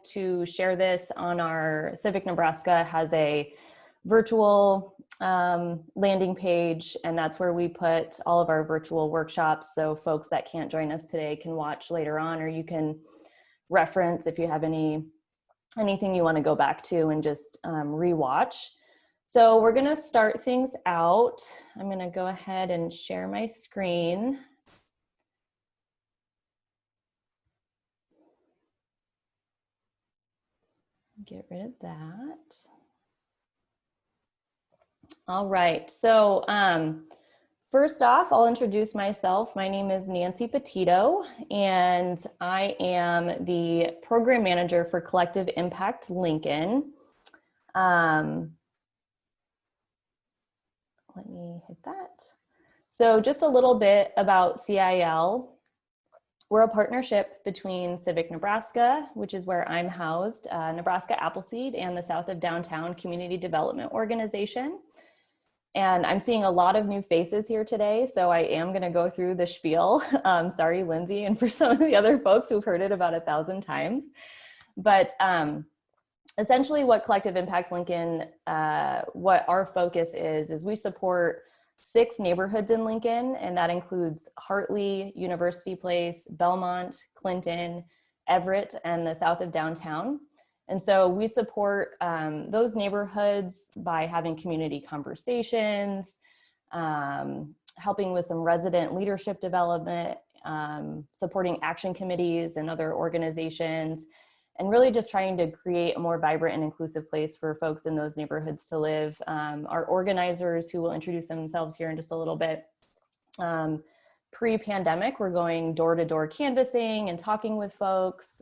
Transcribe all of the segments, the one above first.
hope to share this on our Civic Nebraska has a virtual landing page, and that's where we put all of our virtual workshops. So folks that can't join us today can watch later on, or you can reference if you have anything you want to go back to and just rewatch. So we're going to start things out. I'm going to go ahead and share my screen. Get rid of that. All right. So first off, I'll introduce myself. My name is Nancy Petito, and I am the program manager for Collective Impact Lincoln. Let me hit that. So just a little bit about CIL. We're a partnership between Civic Nebraska, which is where I'm housed, Nebraska Appleseed, and the South of Downtown Community Development Organization. And I'm seeing a lot of new faces here today, so I am going to go through the spiel. Sorry, Lindsay, and for some of the other folks who've heard it about 1,000 times. But essentially what Collective Impact Lincoln, what our focus is we support 6 neighborhoods in Lincoln, and that includes Hartley, University Place, Belmont, Clinton, Everett, and the South of Downtown. And so we support those neighborhoods by having community conversations, helping with some resident leadership development, supporting action committees and other organizations, and really just trying to create a more vibrant and inclusive place for folks in those neighborhoods to live. Our organizers, who will introduce themselves here in just a little bit, pre-pandemic, we're going door-to-door canvassing and talking with folks,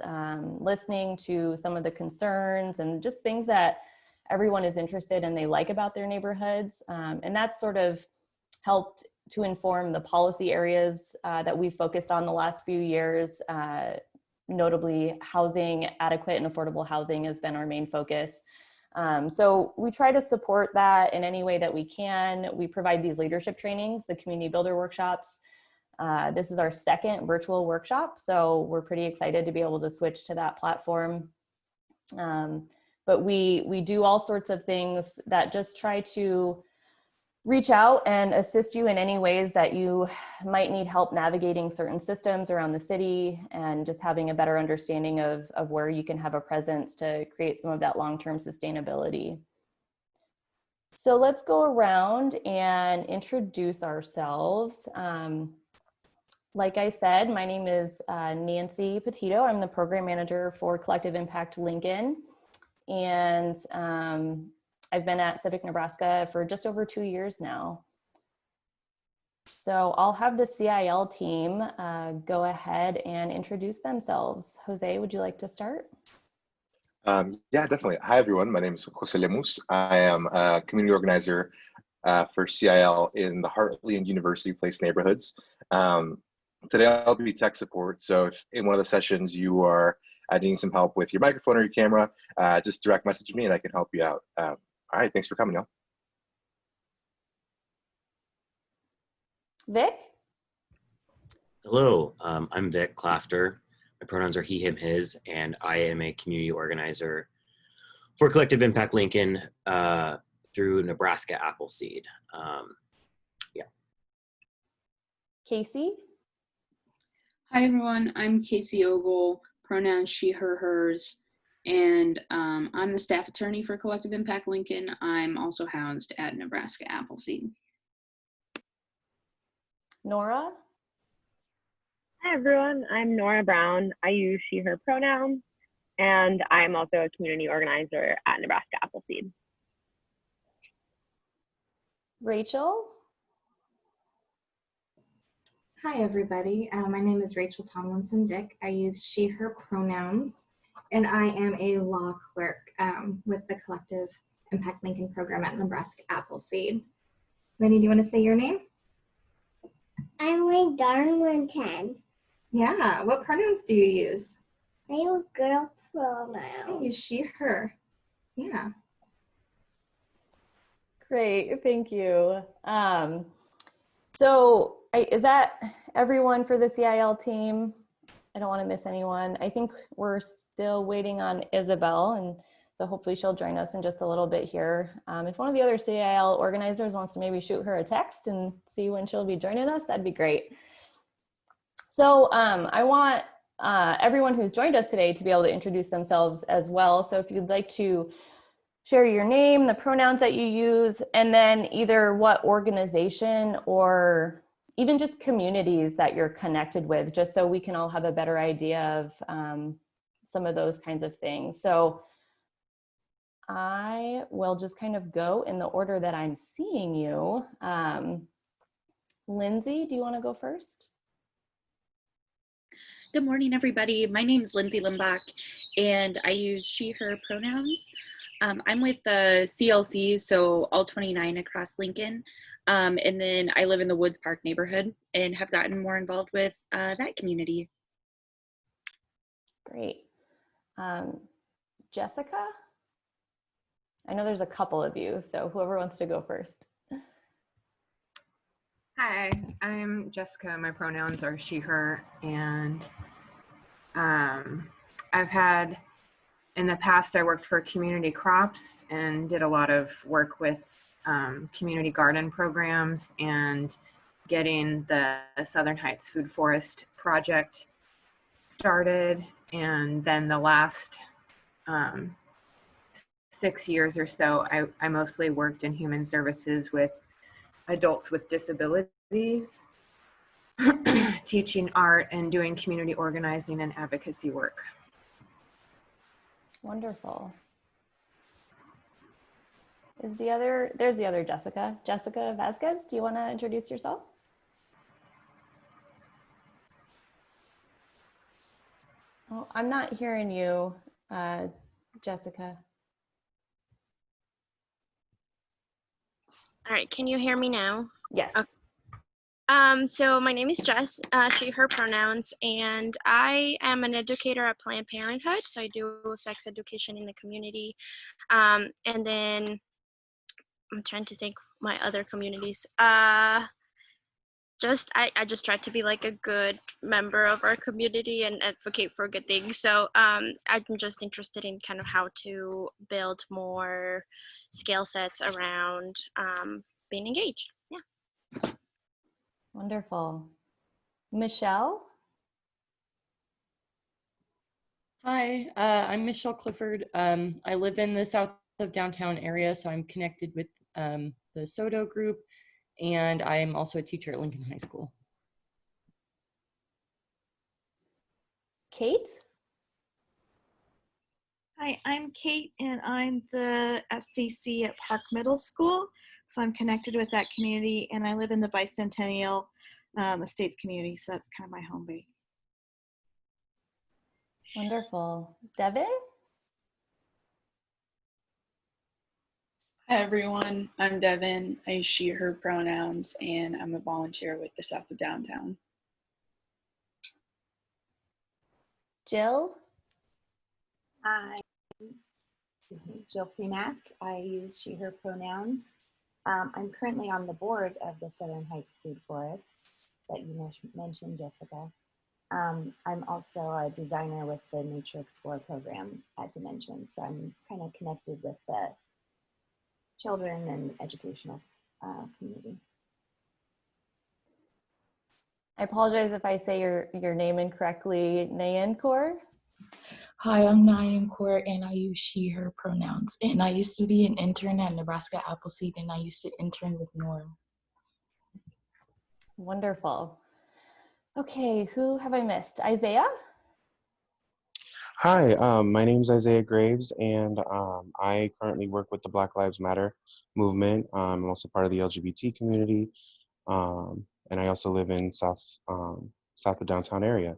listening to some of the concerns and just things that everyone is interested in, they like about their neighborhoods. And that's sort of helped to inform the policy areas that we've focused on the last few years. Notably, housing, adequate and affordable housing has been our main focus. So we try to support that in any way that we can. We provide these leadership trainings, the community builder workshops. This is our 2nd virtual workshop, so we're pretty excited to be able to switch to that platform. But we do all sorts of things that just try to reach out and assist you in any ways that you might need help navigating certain systems around the city, and just having a better understanding of where you can have a presence to create some of that long-term sustainability. So let's go around and introduce ourselves. Like I said, my name is Nancy Petito. I'm the program manager for Collective Impact Lincoln. And I've been at Civic Nebraska for just over 2 years now. So I'll have the CIL team go ahead and introduce themselves. Jose, would you like to start? Yeah, definitely. Hi, everyone. My name is Jose Lemus. I am a community organizer for CIL in the Hartley and University Place neighborhoods. Today, I'll be tech support. So if in one of the sessions you are needing some help with your microphone or your camera, just direct message me and I can help you out. All right, thanks for coming, y'all. Vic? Hello, I'm Vic Clafter. My pronouns are he, him, his, and I am a community organizer for Collective Impact Lincoln through Nebraska Appleseed. Yeah. Casey? Hi, everyone. I'm Casey Ogle, pronouns she, her, hers. And I'm the staff attorney for Collective Impact Lincoln. I'm also housed at Nebraska Appleseed. Nora? Hi, everyone. I'm Nora Brown. I use she, her pronouns, and I'm also a community organizer at Nebraska Appleseed. Rachel? Hi, everybody. My name is Rachel Tomlinson Dick. I use she, her pronouns, and I am a law clerk with the Collective Impact Lincoln program at Nebraska Appleseed. Lenny, do you want to say your name? I'm Darlington. Yeah. What pronouns do you use? I use girl I pronouns. use she, her. Yeah. Great, thank you. So is that everyone for the CIL team? I don't want to miss anyone. I think we're still waiting on Isabel, and so hopefully she'll join us in just a little bit here. If one of the other CIL organizers wants to maybe shoot her a text and see when she'll be joining us, that'd be great. So I want everyone who's joined us today to be able to introduce themselves as well. So if you'd like to share your name, the pronouns that you use, and then either what organization or even just communities that you're connected with, just so we can all have a better idea of some of those kinds of things. So I will just kind of go in the order that I'm seeing you. Lindsay, do you want to go first? Good morning, everybody. My name is Lindsay Limbach, and I use she, her pronouns. I'm with the CLC, so all 29 across Lincoln. And then I live in the Woods Park neighborhood and have gotten more involved with that community. Great. Jessica? I know there's a couple of you, so whoever wants to go first. Hi, I'm Jessica. My pronouns are she, her, and I've had, in the past, I worked for Community Crops and did a lot of work with community garden programs and getting the Southern Heights Food Forest project started. And then the last 6 years or so, I mostly worked in human services with adults with disabilities, teaching art and doing community organizing and advocacy work. Wonderful. There's the other Jessica. Jessica Vasquez, do you want to introduce yourself? Oh, I'm not hearing you, Jessica. All right, can you hear me now? Yes. Okay. So my name is Jess, she, her pronouns, and I am an educator at Planned Parenthood. So I do sex education in the community. And then I'm trying to think my other communities. I just try to be like a good member of our community and advocate for good things. So I'm just interested in kind of how to build more skill sets around being engaged. Yeah. Wonderful. Michelle? Hi, I'm Michelle Clifford. I live in the south of downtown area, so I'm connected with the SODO group, and I'm also a teacher at Lincoln High School. Kate? Hi, I'm Kate, and I'm the SCC at Park Middle School. So I'm connected with that community, and I live in the Bicentennial Estates community, so that's kind of my home base. Wonderful. Devin? Hi everyone, I'm Devin. I use she, her pronouns, and I'm a volunteer with the South of Downtown. Jill? Hi, Jill Premack. I use she, her pronouns. I'm currently on the board of the Southern Heights Food Forests that you mentioned, Jessica. I'm also a designer with the Nature Explorer program at Dimensions, so I'm kind of connected with the children and educational community. I apologize if I say your name incorrectly. Nayan Kaur? Hi, I'm Nayan Kaur, and I use she, her pronouns. And I used to be an intern at Nebraska Appleseed, and I used to intern with Norm. Wonderful. Okay, who have I missed? Isaiah? Hi, my name is Isaiah Graves, and I currently work with the Black Lives Matter movement. I'm also part of the LGBT community, and I also live in south of downtown area.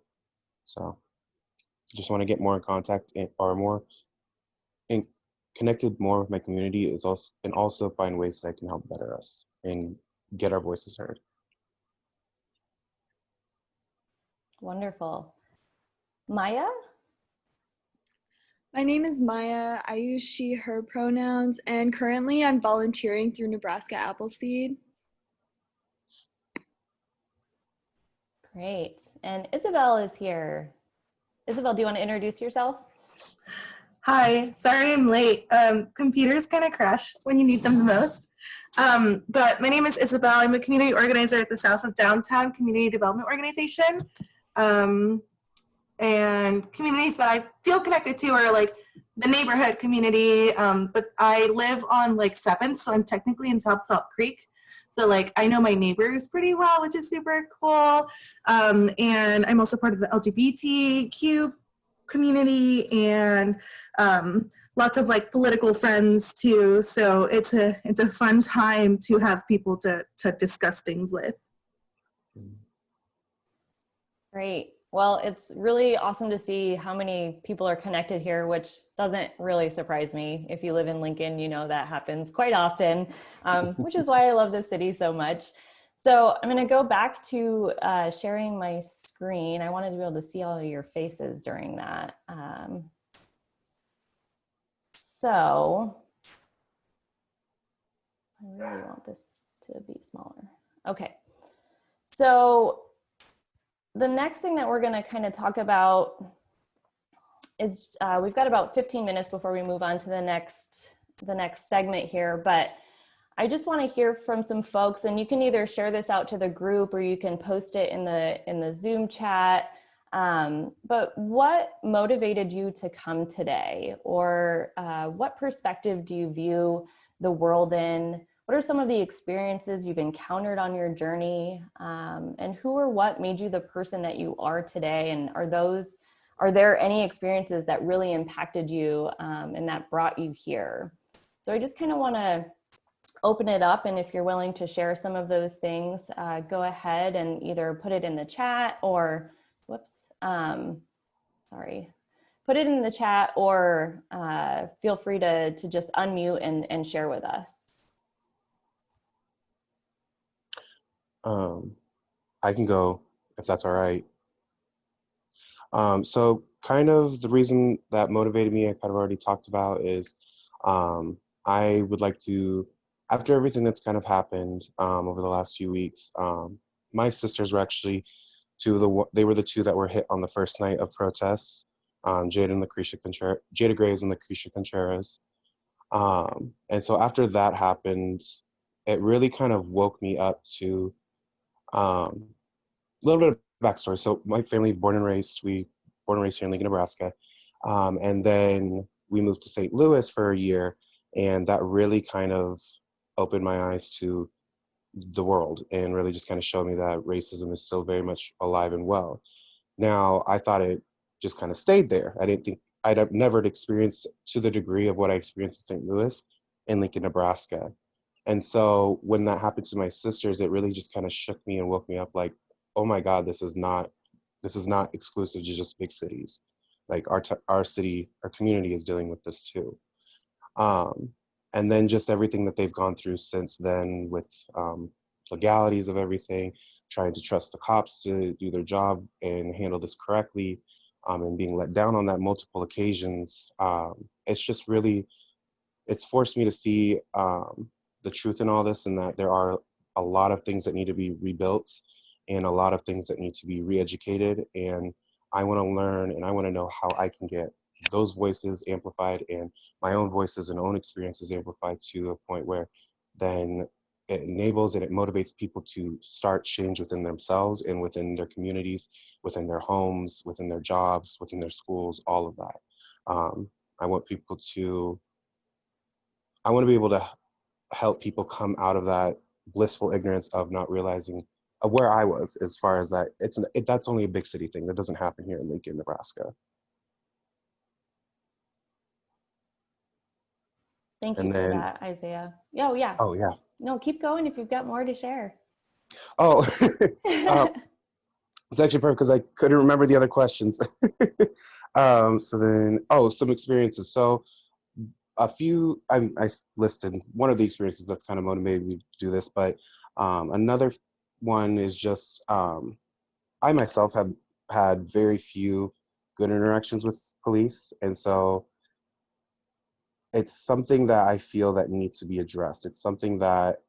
So just want to get more in contact connected more with my community and also find ways that I can help better us and get our voices heard. Wonderful. Maya? My name is Maya. I use she, her pronouns, and currently I'm volunteering through Nebraska Appleseed. Great. And Isabel is here. Isabel, do you want to introduce yourself? Hi, sorry I'm late. Computers kind of crash when you need them the most. But my name is Isabel. I'm a community organizer at the South of Downtown Community Development Organization. And communities that I feel connected to are like the neighborhood community, but I live on like 7th, so I'm technically in South Salt Creek. So like I know my neighbors pretty well, which is super cool. And I'm also part of the LGBTQ community and lots of like political friends too. So it's a fun time to have people to discuss things with. Great. Well, it's really awesome to see how many people are connected here, which doesn't really surprise me. If you live in Lincoln, you know that happens quite often, which is why I love this city so much. So I'm going to go back to sharing my screen. I wanted to be able to see all of your faces during that. So I really want this to be smaller. Okay. So the next thing that we're going to kind of talk about is we've got about 15 minutes before we move on to the next segment here, but I just want to hear from some folks, and you can either share this out to the group or you can post it in the Zoom chat. But what motivated you to come today, or what perspective do you view the world in? What are some of the experiences you've encountered on your journey? And who or what made you the person that you are today? And are there any experiences that really impacted you and that brought you here? So I just kind of want to open it up, and if you're willing to share some of those things, go ahead and either put it in the chat or, put it in the chat, or feel free to just unmute and share with us. I can go if that's all right. So kind of the reason that motivated me, I kind of already talked about, is I would like to, after everything that's kind of happened over the last few weeks, my sisters were actually they were the two that were hit on the first night of protests, Jada Graves and Lucretia Contreras. And so after that happened, it really kind of woke me up to a little bit of backstory. So my family is born and raised here in Lincoln, Nebraska. And then we moved to St. Louis for a year, and that really kind of opened my eyes to the world and really just kind of showed me that racism is still very much alive and well. Now, I thought it just kind of stayed there. I didn't think I'd never experienced to the degree of what I experienced in St. Louis in Lincoln, Nebraska. And so when that happened to my sisters, it really just kind of shook me and woke me up like, oh my God, this is not exclusive to just big cities. Like our city, our community is dealing with this too. And then just everything that they've gone through since then with legalities of everything, trying to trust the cops to do their job and handle this correctly, and being let down on that multiple occasions. It's just really, it's forced me to see the truth in all this, and that there are a lot of things that need to be rebuilt and a lot of things that need to be re-educated. And I want to learn, and I want to know how I can get those voices amplified and my own voices and own experiences amplified to a point where then it enables and it motivates people to start change within themselves and within their communities, within their homes, within their jobs, within their schools, all of that. I want to be able to help people come out of that blissful ignorance of not realizing of where I was, as far as that that's only a big city thing. That doesn't happen here in Lincoln, Nebraska. Thank you for that, Isaiah. Oh, yeah. Oh, yeah. No, keep going if you've got more to share. Oh, it's actually perfect because I couldn't remember the other questions. So then, some experiences. So a few, I listed one of the experiences that's kind of motivated me to do this, but another one is just, I myself have had very few good interactions with police. And so it's something that I feel that needs to be addressed. It's something that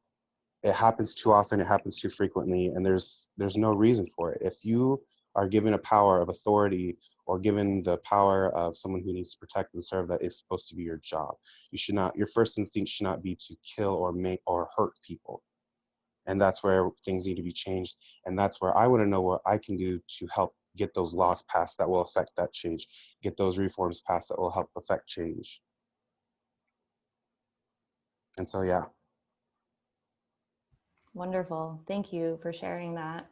it happens too often, it happens too frequently, and there's no reason for it. If you are given a power of authority or given the power of someone who needs to protect and serve that is supposed to be your job. You should not, your first instinct should not be to kill or make or hurt people. And that's where things need to be changed. And that's where I want to know what I can do to help get those laws passed that will affect that change, get those reforms passed that will help affect change. And so, yeah. Wonderful. Thank you for sharing that.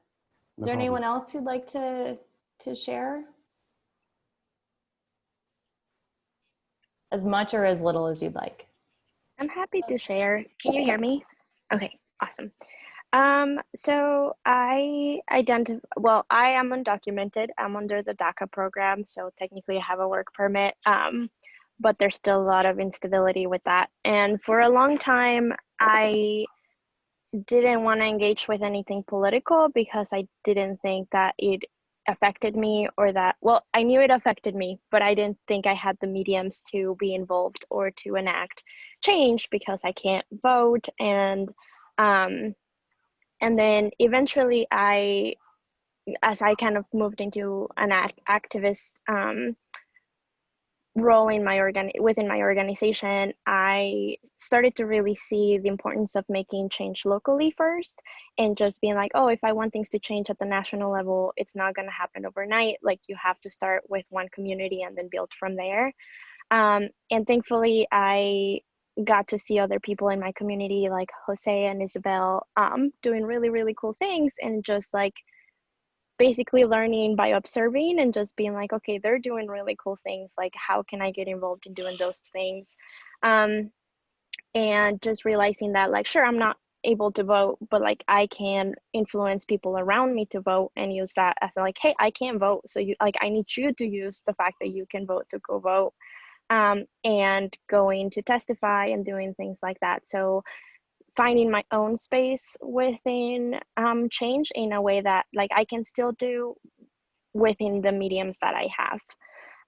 Is No there problem. anyone else who'd like to share? As much or as little as you'd like. I'm happy to share. Can you hear me? Okay, awesome. So I am undocumented. I'm under the DACA program, so technically I have a work permit, but there's still a lot of instability with that. And for a long time, I didn't want to engage with anything political because I didn't think that it affected me or that, well, I knew it affected me, but I didn't think I had the mediums to be involved or to enact change because I can't vote. And then eventually as I kind of moved into an activist role in within my organization, I started to really see the importance of making change locally first, and just being like, oh, if I want things to change at the national level, it's not going to happen overnight. Like, you have to start with one community and then build from there. And thankfully, I got to see other people in my community like Jose and Isabel doing really, really cool things, and just like basically learning by observing and just being like, okay, they're doing really cool things. Like, how can I get involved in doing those things? And just realizing that, like, sure, I'm not able to vote, but like I can influence people around me to vote, and use that as like, hey, I can't vote, so you, like, I need you to use the fact that you can vote to go vote. And going to testify and doing things like that. So finding my own space within change in a way that like I can still do within the mediums that I have.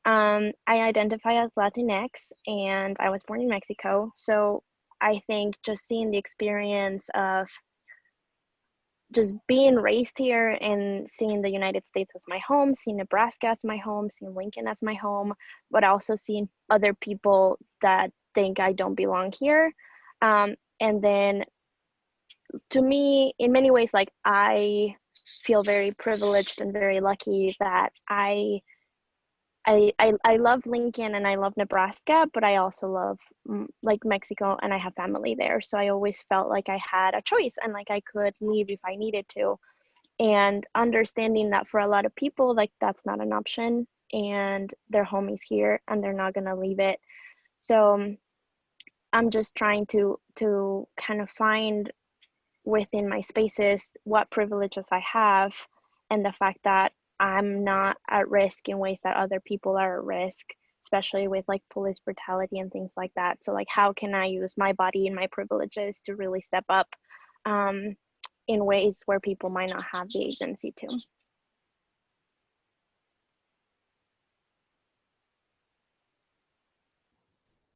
I identify as Latinx, and I was born in Mexico. So I think just seeing the experience of just being raised here and seeing the United States as my home, seeing Nebraska as my home, seeing Lincoln as my home, but also seeing other people that think I don't belong here. And then to me, in many ways, like, I feel very privileged and very lucky that I love Lincoln and I love Nebraska, but I also love like Mexico, and I have family there. So I always felt like I had a choice, and like I could leave if I needed to. And understanding that for a lot of people, like, that's not an option, and their home is here and they're not gonna leave it. So I'm just trying to kind of find within my spaces what privileges I have, and the fact that I'm not at risk in ways that other people are at risk, especially with like police brutality and things like that. So like, how can I use my body and my privileges to really step up in ways where people might not have the agency to?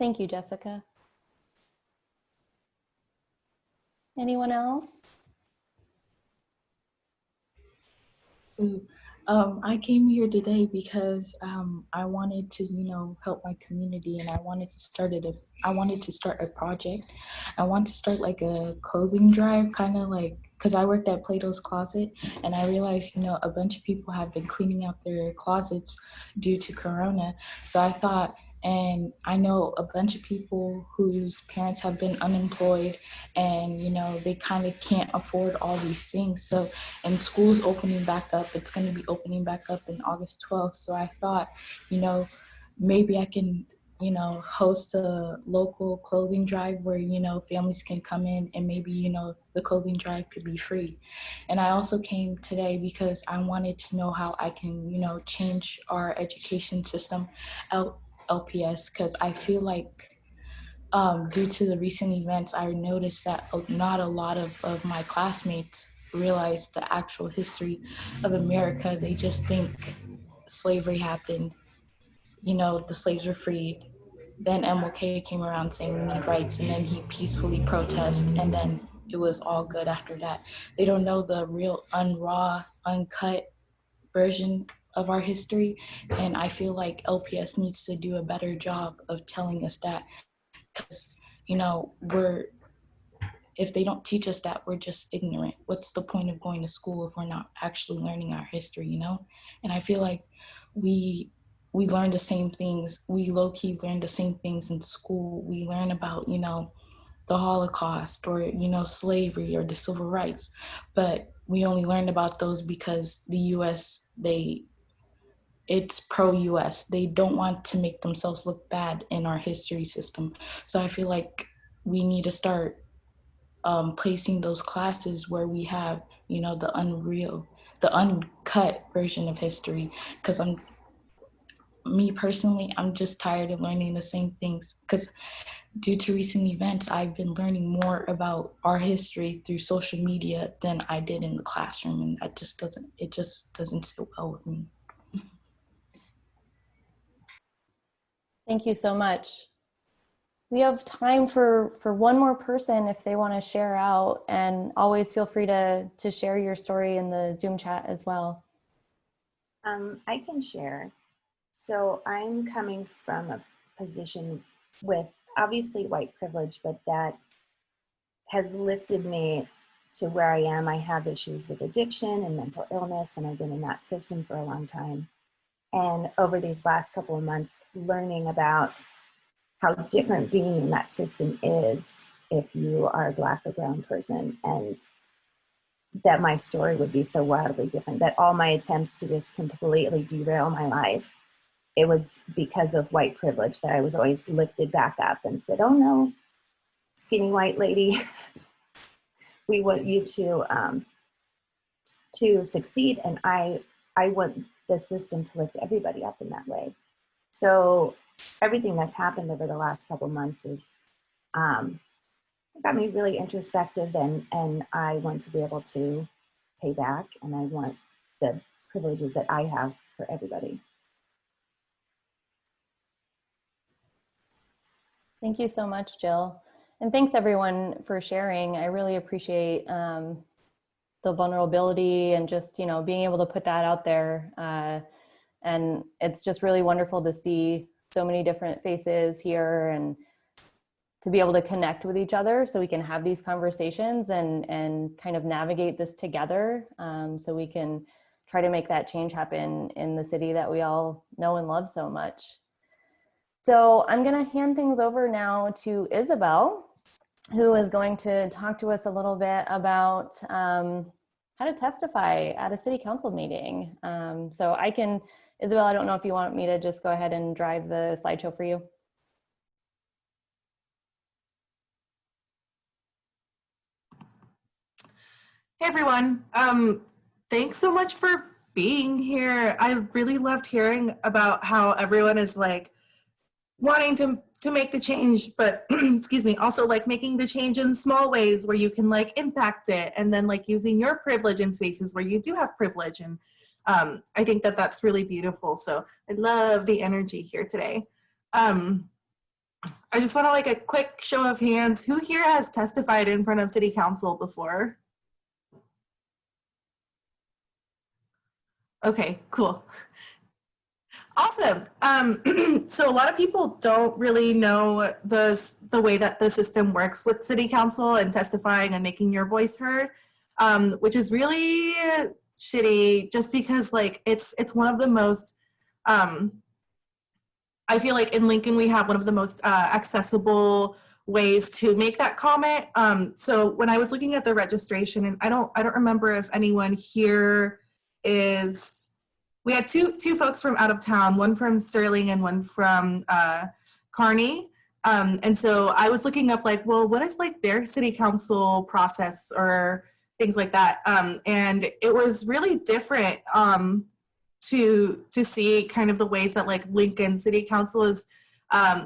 Thank you, Jessica. Anyone else? I came here today because I wanted to, help my community, and I wanted to start a project. I want to start like a clothing drive, kind of like, because I worked at Plato's Closet, and I realized, a bunch of people have been cleaning out their closets due to Corona. So I thought, and I know a bunch of people whose parents have been unemployed, and they kind of can't afford all these things. So, and school's opening back up, it's going to be opening back up in August 12th. So I thought, maybe I can, host a local clothing drive where, families can come in, and maybe, the clothing drive could be free. And I also came today because I wanted to know how I can, change our education system, LPS, because I feel like due to the recent events, I noticed that not a lot of my classmates realize the actual history of America. They just think slavery happened, the slaves were freed. Then MLK came around saying we need rights, and then he peacefully protested, and then it was all good after that. They don't know the real raw, uncut version of our history, and I feel like LPS needs to do a better job of telling us that, because if they don't teach us that, we're just ignorant. What's the point of going to school if we're not actually learning our history, And I feel like we learn the same things. We low-key learn the same things in school. We learn about, the Holocaust or, slavery or the civil rights. But we only learned about those because the US, it's pro-US. They don't want to make themselves look bad in our history system. So I feel like we need to start placing those classes where we have, the uncut version of history. Because me personally, I'm just tired of learning the same things. Because due to recent events, I've been learning more about our history through social media than I did in the classroom, and it just doesn't sit well with me. Thank you so much. We have time for one more person if they want to share out, and always feel free to share your story in the Zoom chat as well. I can share. So I'm coming from a position with obviously white privilege, but that has lifted me to where I am. I have issues with addiction and mental illness, and I've been in that system for a long time. And over these last couple of months, learning about how different being in that system is if you are a Black or brown person, and that my story would be so wildly different, that all my attempts to just completely derail my life, it was because of white privilege that I was always lifted back up and said, oh no, skinny white lady, we want you to succeed. And I want the system to lift everybody up in that way. So everything that's happened over the last couple months is got me really introspective, and I want to be able to pay back, and I want the privileges that I have for everybody. Thank you so much, Jill. And thanks everyone for sharing. I really appreciate the vulnerability and just, being able to put that out there. And it's just really wonderful to see so many different faces here and to be able to connect with each other so we can have these conversations and kind of navigate this together, so we can try to make that change happen in the city that we all know and love so much. So I'm going to hand things over now to Isabel, who is going to talk to us a little bit about how to testify at a city council meeting. So Isabel, I don't know if you want me to just go ahead and drive the slideshow for you. Hey everyone, thanks so much for being here. I really loved hearing about how everyone is like wanting to make the change, but excuse me, also like making the change in small ways where you can like impact it, and then like using your privilege in spaces where you do have privilege. And I think that that's really beautiful. So I love the energy here today. I just want to like a quick show of hands. Who here has testified in front of city council before? Okay, cool. Awesome. So a lot of people don't really know the way that the system works with city council and testifying and making your voice heard, which is really shitty, just because like it's one of the most, I feel like in Lincoln we have one of the most accessible ways to make that comment. So when I was looking at the registration, and I don't remember if anyone here is, we had two folks from out of town, one from Sterling and one from Kearney. And so I was looking up like, well, what is like their city council process or things like that. And it was really different to see kind of the ways that like Lincoln City Council is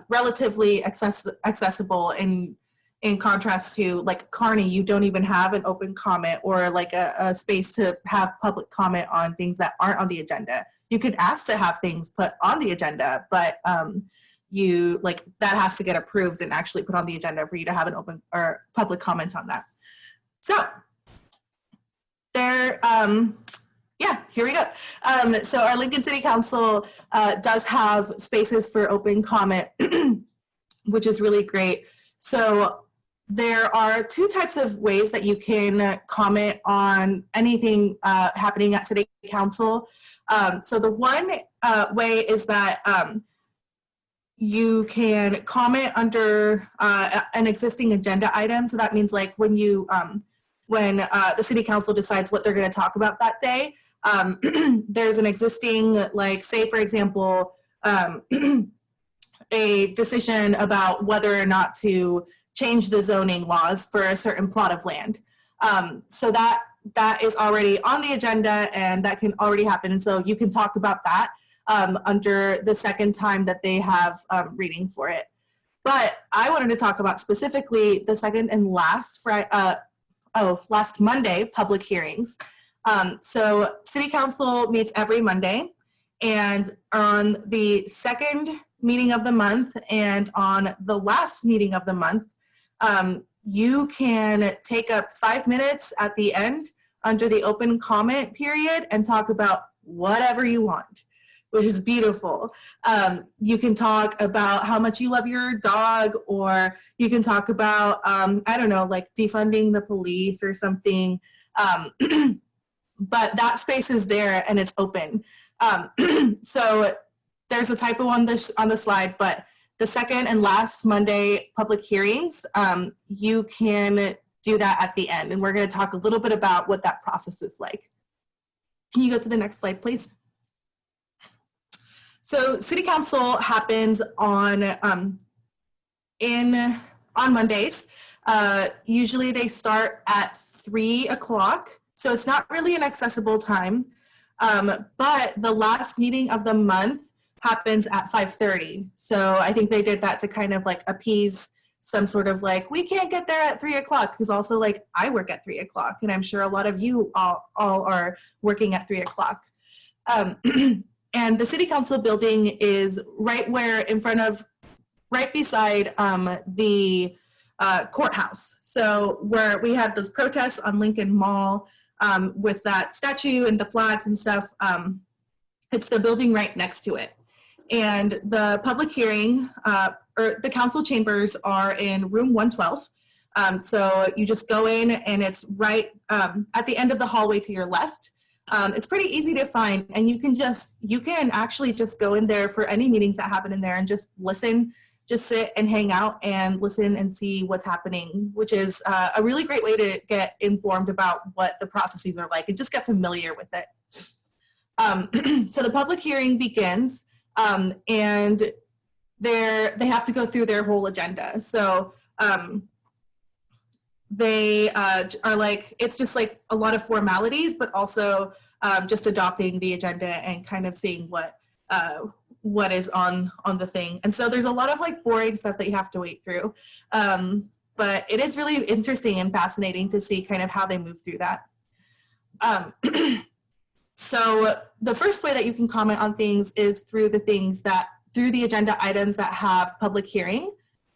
relatively accessible in contrast to like Kearney. You don't even have an open comment or like a space to have public comment on things that aren't on the agenda. You could ask to have things put on the agenda, but you like that has to get approved and actually put on the agenda for you to have an open or public comment on that. So there Yeah, here we go. So our Lincoln City Council does have spaces for open comment, which is really great. So there are two types of ways that you can comment on anything happening at City Council. So the one way is that you can comment under an existing agenda item. So that means like when you when the City Council decides what they're going to talk about that day, there's an existing, like, say for example, a decision about whether or not to change the zoning laws for a certain plot of land. So that is already on the agenda and that can already happen. And so you can talk about that under the second time that they have reading for it. But I wanted to talk about specifically the second and last last Monday public hearings. So City Council meets every Monday, and on the second meeting of the month and on the last meeting of the month, you can take up 5 minutes at the end under the open comment period and talk about whatever you want, which is beautiful. You can talk about how much you love your dog, or you can talk about, I don't know, like defunding the police or something. But that space is there and it's open. So there's a typo on the slide, but the second and last Monday public hearings, you can do that at the end. And we're going to talk a little bit about what that process is like. Can you go to the next slide, please? So City Council happens on Mondays. Usually they start at 3 o'clock. So it's not really an accessible time, but the last meeting of the month happens at 5:30. So I think they did that to kind of like appease some sort of like, we can't get there at 3 o'clock, because also like I work at 3 o'clock and I'm sure a lot of you all are working at 3 o'clock. And the City Council building is right beside the courthouse. So where we had those protests on Lincoln Mall, with that statue and the flags and stuff, it's the building right next to it. And the public hearing, or the council chambers are in room 112. So you just go in and it's right at the end of the hallway to your left. It's pretty easy to find, and you can actually just go in there for any meetings that happen in there and just listen. Just sit and hang out and listen and see what's happening, which is a really great way to get informed about what the processes are like and just get familiar with it. So the public hearing begins, and they have to go through their whole agenda. So they are like, it's just like a lot of formalities, but also just adopting the agenda and kind of seeing what is on the thing. And so there's a lot of like boring stuff that you have to wait through. But it is really interesting and fascinating to see kind of how they move through that. So the first way that you can comment on things is through the agenda items that have public hearing.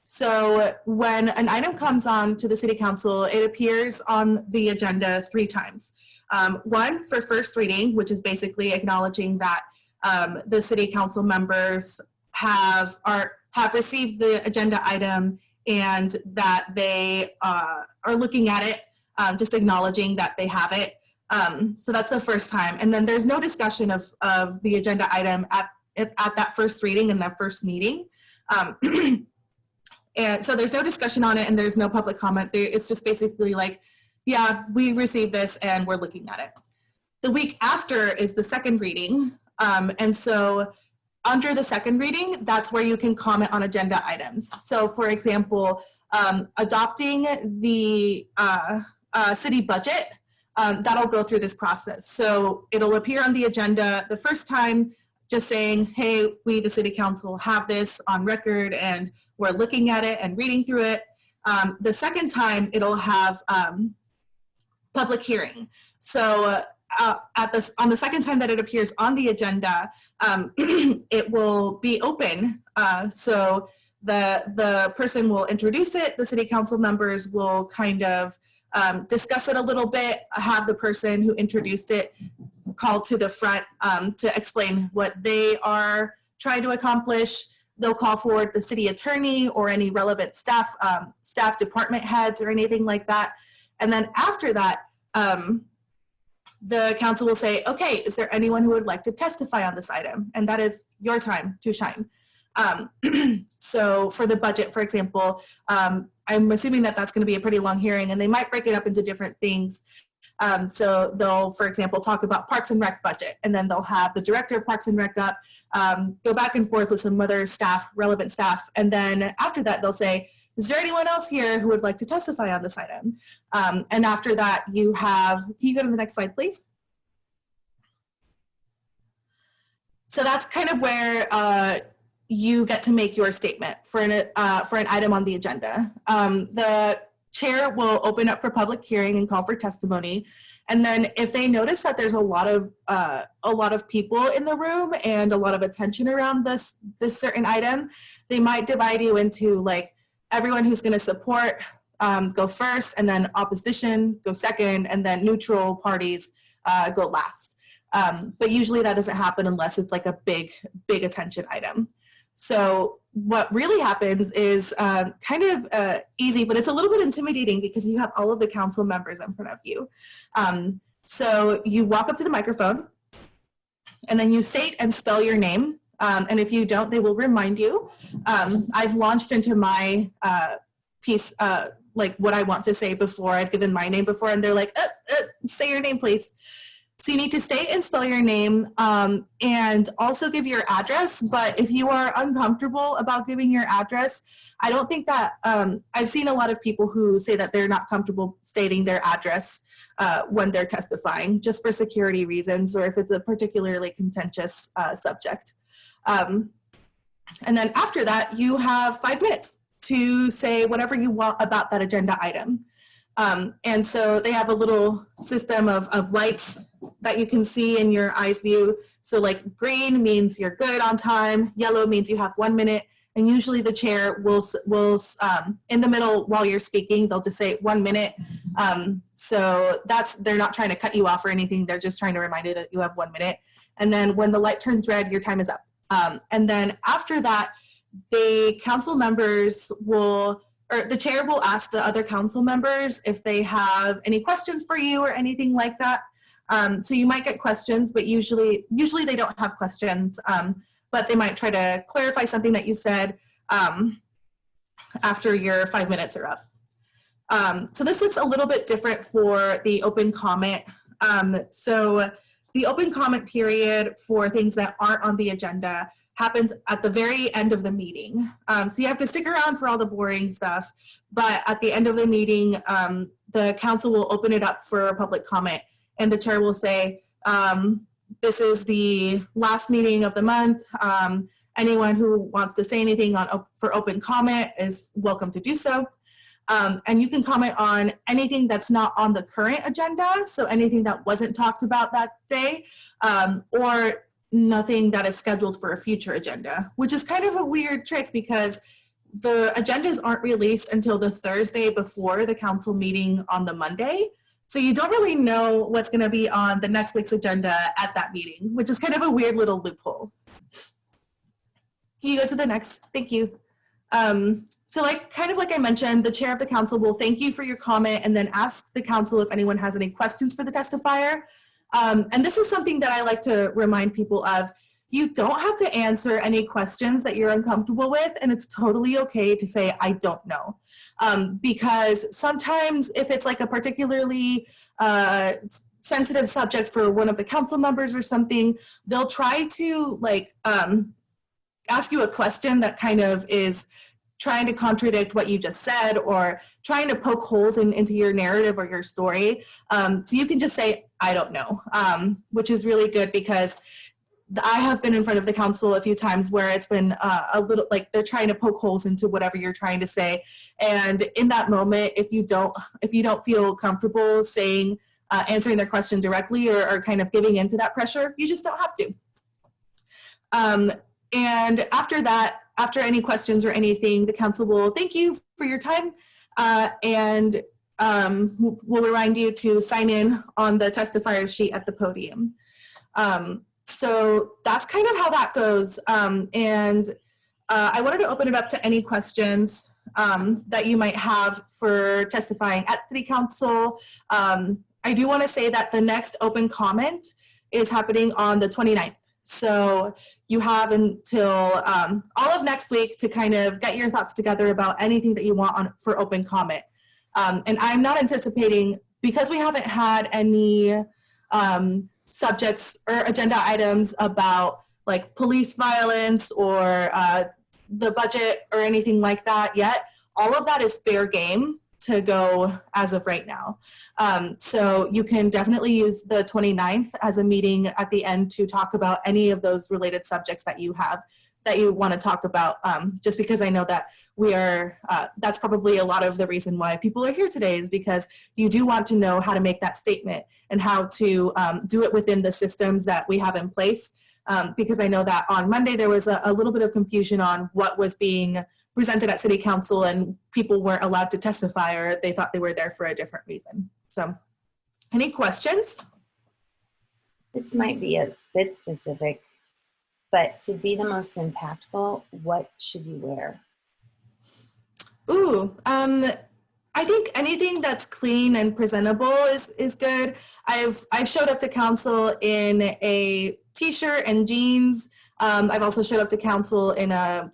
So when an item comes on to the City Council, it appears on the agenda 3 times. One for first reading, which is basically acknowledging that the City Council members have received the agenda item and that they are looking at it, just acknowledging that they have it. So that's the first time. And then there's no discussion of the agenda item at that first reading in that first meeting. And so there's no discussion on it and there's no public comment. It's just basically like, yeah, we received this and we're looking at it. The week after is the second reading. And so under the second reading, that's where you can comment on agenda items. So for example, adopting the city budget, that'll go through this process. So it'll appear on the agenda the first time, just saying, hey, we, the City Council, have this on record and we're looking at it and reading through it. The second time, it'll have public hearing. So on the second time that it appears on the agenda, it will be open. So the person will introduce it, the City Council members will kind of discuss it a little bit, have the person who introduced it call to the front to explain what they are trying to accomplish. They'll call forward the city attorney or any relevant staff, staff department heads or anything like that. And then after that, the council will say, okay, is there anyone who would like to testify on this item? And that is your time to shine. So for the budget, for example, I'm assuming that that's going to be a pretty long hearing, and they might break it up into different things. So they'll, for example, talk about Parks and Rec budget, and then they'll have the director of Parks and Rec up, go back and forth with some other staff, relevant staff, and then after that they'll say, is there anyone else here who would like to testify on this item? And after that you have, can you go to the next slide, please? So that's kind of where you get to make your statement for an item on the agenda. The chair will open up for public hearing and call for testimony. And then if they notice that there's a lot of people in the room and a lot of attention around this certain item, they might divide you into like everyone who's going to support go first, and then opposition go second, and then neutral parties go last. But usually that doesn't happen unless it's like a big attention item. So what really happens is kind of easy, but it's a little bit intimidating because you have all of the council members in front of you. So you walk up to the microphone and then you state and spell your name. And if you don't, they will remind you. I've launched into my piece like what I want to say before I've given my name before, and they're like, say your name, please. So you need to state and spell your name and also give your address. But if you are uncomfortable about giving your address, I don't think that, I've seen a lot of people who say that they're not comfortable stating their address when they're testifying, just for security reasons, or if it's a particularly contentious subject. And then after that, you have 5 minutes to say whatever you want about that agenda item. And so they have a little system of lights that you can see in your eyes view. So like green means you're good on time, yellow means you have 1 minute, and usually the chair will in the middle while you're speaking, they'll just say 1 minute. So they're not trying to cut you off or anything, they're just trying to remind you that you have 1 minute. And then when the light turns red, your time is up. And then after that, the council members will, or the chair will ask the other council members if they have any questions for you or anything like that. So you might get questions, but usually they don't have questions, but they might try to clarify something that you said after your 5 minutes are up. So this looks a little bit different for the open comment. So the open comment period for things that aren't on the agenda happens at the very end of the meeting. So you have to stick around for all the boring stuff, but at the end of the meeting, the council will open it up for public comment, and the chair will say, this is the last meeting of the month. Anyone who wants to say anything for open comment is welcome to do so. And you can comment on anything that's not on the current agenda, so anything that wasn't talked about that day, or nothing that is scheduled for a future agenda, which is kind of a weird trick because the agendas aren't released until the Thursday before the council meeting on the Monday. So you don't really know what's going to be on the next week's agenda at that meeting, which is kind of a weird little loophole. Can you go to the next? Thank you. So kind of like I mentioned, the chair of the council will thank you for your comment and then ask the council if anyone has any questions for the testifier. And this is something that I like to remind people of. You don't have to answer any questions that you're uncomfortable with, and it's totally okay to say, I don't know. Because sometimes if it's like a particularly sensitive subject for one of the council members or something, they'll try to ask you a question that kind of is trying to contradict what you just said or trying to poke holes into your narrative or your story. So you can just say, I don't know, which is really good because I have been in front of the council a few times where it's been a little like they're trying to poke holes into whatever you're trying to say. And in that moment, if you don't feel comfortable saying, answering their question directly or kind of giving into that pressure, you just don't have to. And after that, after any questions or anything, the council will thank you for your time and will remind you to sign in on the testifier sheet at the podium. So that's kind of how that goes. I wanted to open it up to any questions that you might have for testifying at City Council. I do want to say that the next open comment is happening on the 29th. So you have until all of next week to kind of get your thoughts together about anything that you want for open comment. And I'm not anticipating, because we haven't had any subjects or agenda items about like police violence or the budget or anything like that yet. All of that is fair game to go as of right now. So you can definitely use the 29th as a meeting at the end to talk about any of those related subjects that you have, that you want to talk about, just because I know that we are, that's probably a lot of the reason why people are here today, is because you do want to know how to make that statement and how to do it within the systems that we have in place. Because I know that on Monday there was a little bit of confusion on what was being presented at City Council, and people weren't allowed to testify, or they thought they were there for a different reason. So any questions? This might be a bit specific, but to be the most impactful, what should you wear? Ooh, I think anything that's clean and presentable is good. I've showed up to council in a t-shirt and jeans. I've also showed up to council in a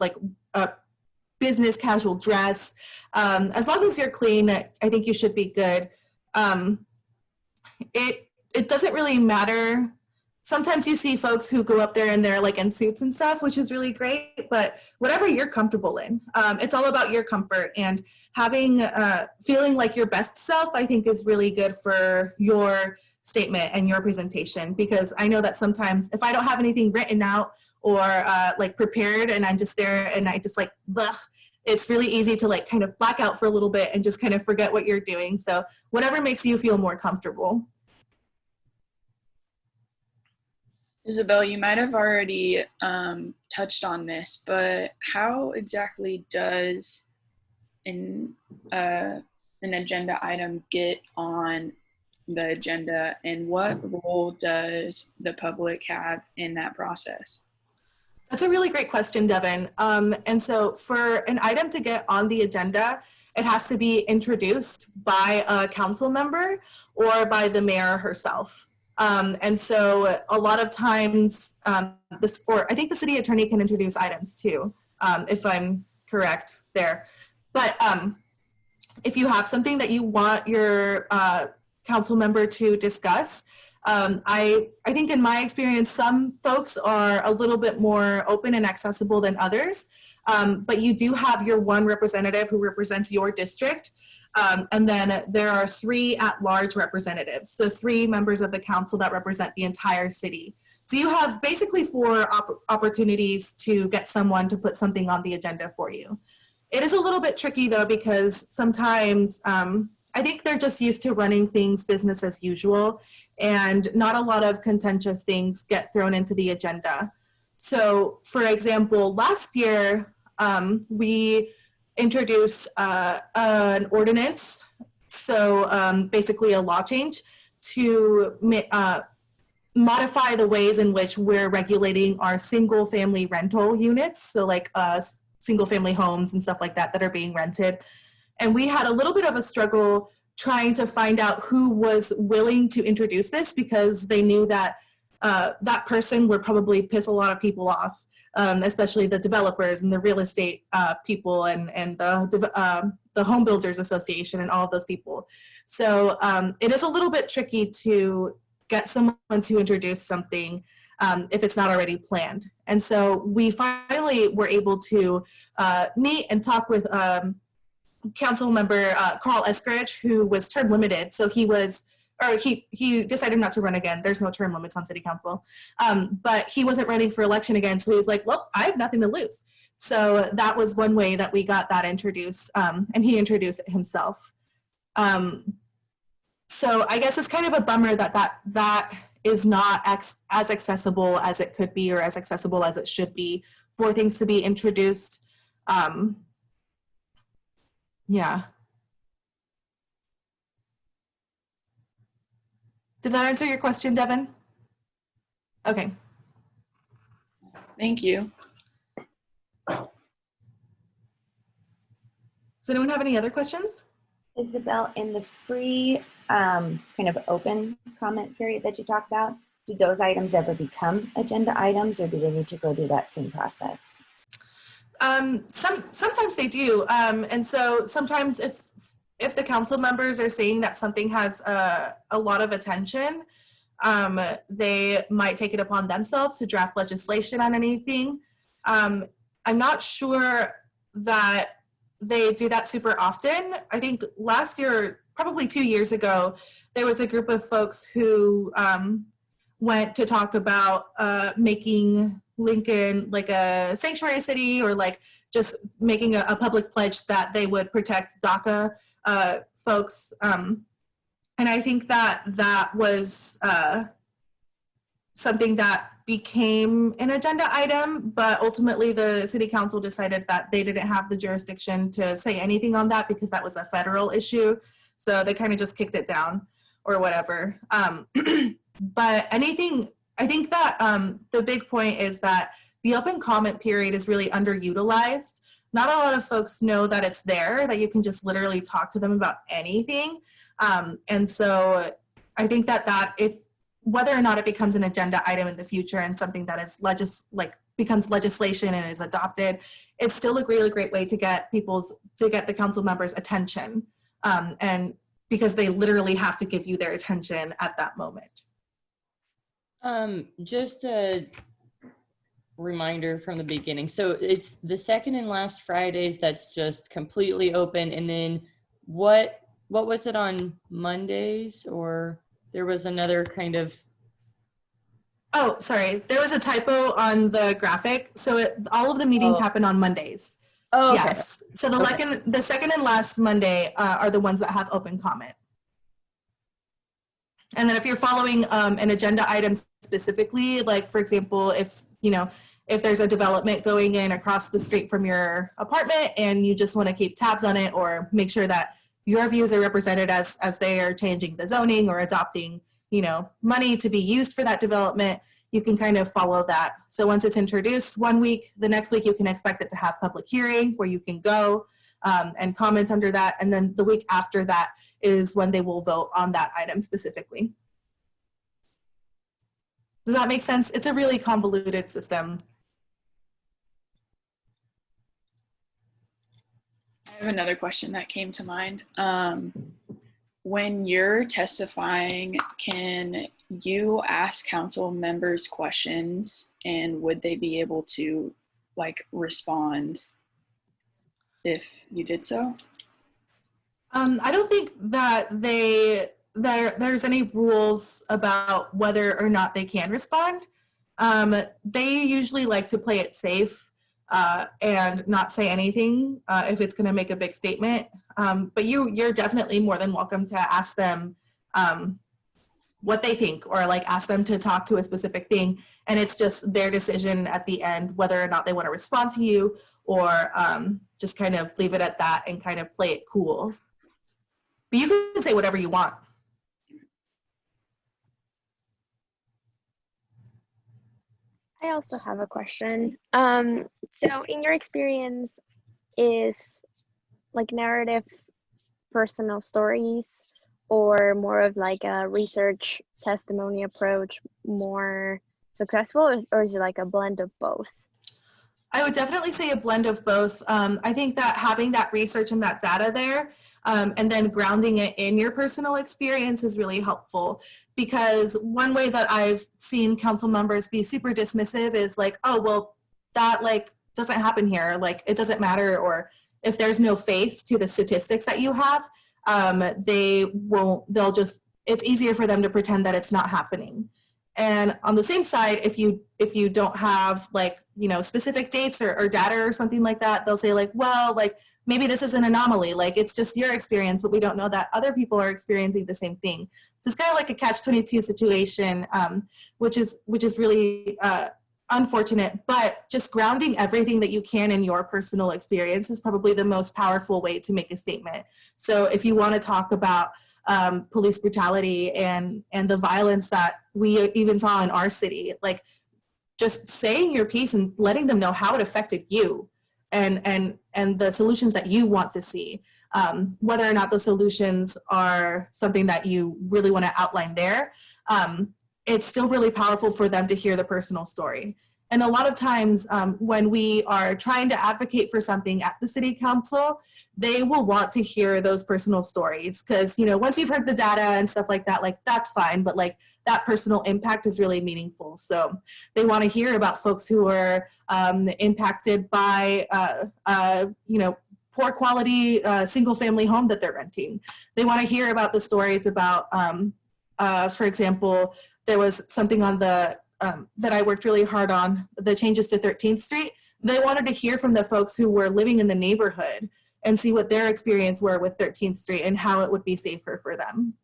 business casual dress. As long as you're clean, I think you should be good. It doesn't really matter. Sometimes you see folks who go up there and they're like in suits and stuff, which is really great, but whatever you're comfortable in. It's all about your comfort, and having, feeling like your best self, I think is really good for your statement and your presentation, because I know that sometimes if I don't have anything written out or like prepared and I'm just there and I just like, blech, it's really easy to like kind of black out for a little bit and just kind of forget what you're doing. So whatever makes you feel more comfortable. Isabel, you might have already touched on this, but how exactly does an agenda item get on the agenda, and what role does the public have in that process? That's a really great question, Devin. And so for an item to get on the agenda, it has to be introduced by a council member or by the mayor herself. And so a lot of times, I think the city attorney can introduce items too, if I'm correct there. But if you have something that you want your council member to discuss, I think in my experience, some folks are a little bit more open and accessible than others, but you do have your one representative who represents your district. And then there are 3 at-large representatives, so 3 members of the council that represent the entire city. So you have basically 4 opportunities to get someone to put something on the agenda for you. It is a little bit tricky though, because sometimes I think they're just used to running things business as usual, and not a lot of contentious things get thrown into the agenda. So for example, last year we introduced an ordinance, so basically a law change to modify the ways in which we're regulating our single family rental units, so like single family homes and stuff like that that are being rented. And we had a little bit of a struggle trying to find out who was willing to introduce this, because they knew that that person would probably piss a lot of people off, especially the developers and the real estate people and the Home Builders Association and all of those people. So it is a little bit tricky to get someone to introduce something if it's not already planned. And so we finally were able to meet and talk with council member Carl Eskridge, who was term limited. So he decided not to run again. There's no term limits on city council. But he wasn't running for election again. So he was like, well, I have nothing to lose. So that was one way that we got that introduced, and he introduced it himself. So I guess it's kind of a bummer that is not as accessible as it could be, or as accessible as it should be for things to be introduced. Yeah. Did that answer your question, Devin? Okay. Thank you. Does anyone have any other questions? Isabel, in the free kind of open comment period that you talked about, do those items ever become agenda items, or do they need to go through that same process? Sometimes they do. And so sometimes if the council members are saying that something has a lot of attention, they might take it upon themselves to draft legislation on anything. I'm not sure that they do that super often. I think last year, probably 2 years ago, there was a group of folks who went to talk about making Lincoln like a sanctuary city, or like just making a public pledge that they would protect DACA folks. And I think that that was something that became an agenda item, but ultimately the city council decided that they didn't have the jurisdiction to say anything on that because that was a federal issue. So they kind of just kicked it down or whatever. But anything, I think that the big point is that the open comment period is really underutilized. Not a lot of folks know that it's there, that you can just literally talk to them about anything. And so I think that it's, whether or not it becomes an agenda item in the future and something that is becomes legislation and is adopted, it's still a really great way to get the council members' attention, and because they literally have to give you their attention at that moment. Just a reminder from the beginning. So it's the second and last Fridays that's just completely open, and then what was it on Mondays, or there was another kind of... Oh, sorry. There was a typo on the graphic. So all of the meetings happen on Mondays. Oh, okay. Yes. So the second and last Monday are the ones that have open comment. And then if you're following an agenda item specifically, like for example, if there's a development going in across the street from your apartment and you just want to keep tabs on it or make sure that your views are represented as they are changing the zoning or adopting, money to be used for that development, you can kind of follow that. So once it's introduced one week, the next week you can expect it to have public hearing where you can go and comment under that. And then the week after that is when they will vote on that item specifically. Does that make sense? It's a really convoluted system. I have another question that came to mind. When you're testifying, can you ask council members questions, and would they be able to respond if you did so? I don't think that there's any rules about whether or not they can respond. They usually like to play it safe and not say anything if it's going to make a big statement. But you're definitely more than welcome to ask them what they think, or ask them to talk to a specific thing. And it's just their decision at the end whether or not they want to respond to you, or just kind of leave it at that and kind of play it cool. But you can say whatever you want. I also have a question. So in your experience, is narrative personal stories, or more of a research testimony approach more successful, or is it a blend of both? I would definitely say a blend of both. I think that having that research and that data there, and then grounding it in your personal experience is really helpful. Because one way that I've seen council members be super dismissive is oh, well, that doesn't happen here. It doesn't matter. Or if there's no face to the statistics that you have, it's easier for them to pretend that it's not happening. And on the same side, if you don't have specific dates or data or something like that, they'll say well, maybe this is an anomaly. It's just your experience, but we don't know that other people are experiencing the same thing. So it's kind of like a catch-22 situation, which is really unfortunate. But just grounding everything that you can in your personal experience is probably the most powerful way to make a statement. So if you want to talk about police brutality and the violence that we even saw in our city. Like, just saying your piece and letting them know how it affected you and the solutions that you want to see. Whether or not those solutions are something that you really want to outline there, it's still really powerful for them to hear the personal story. And a lot of times when we are trying to advocate for something at the city council, they will want to hear those personal stories because, you know, once you've heard the data and stuff like that, like that's fine, but like that personal impact is really meaningful. So they want to hear about folks who are impacted by, you know, poor quality single family home that they're renting. They want to hear about the stories about, for example, there was something on the that I worked really hard on, the changes to 13th Street. They wanted to hear from the folks who were living in the neighborhood and see what their experience were with 13th Street and how it would be safer for them.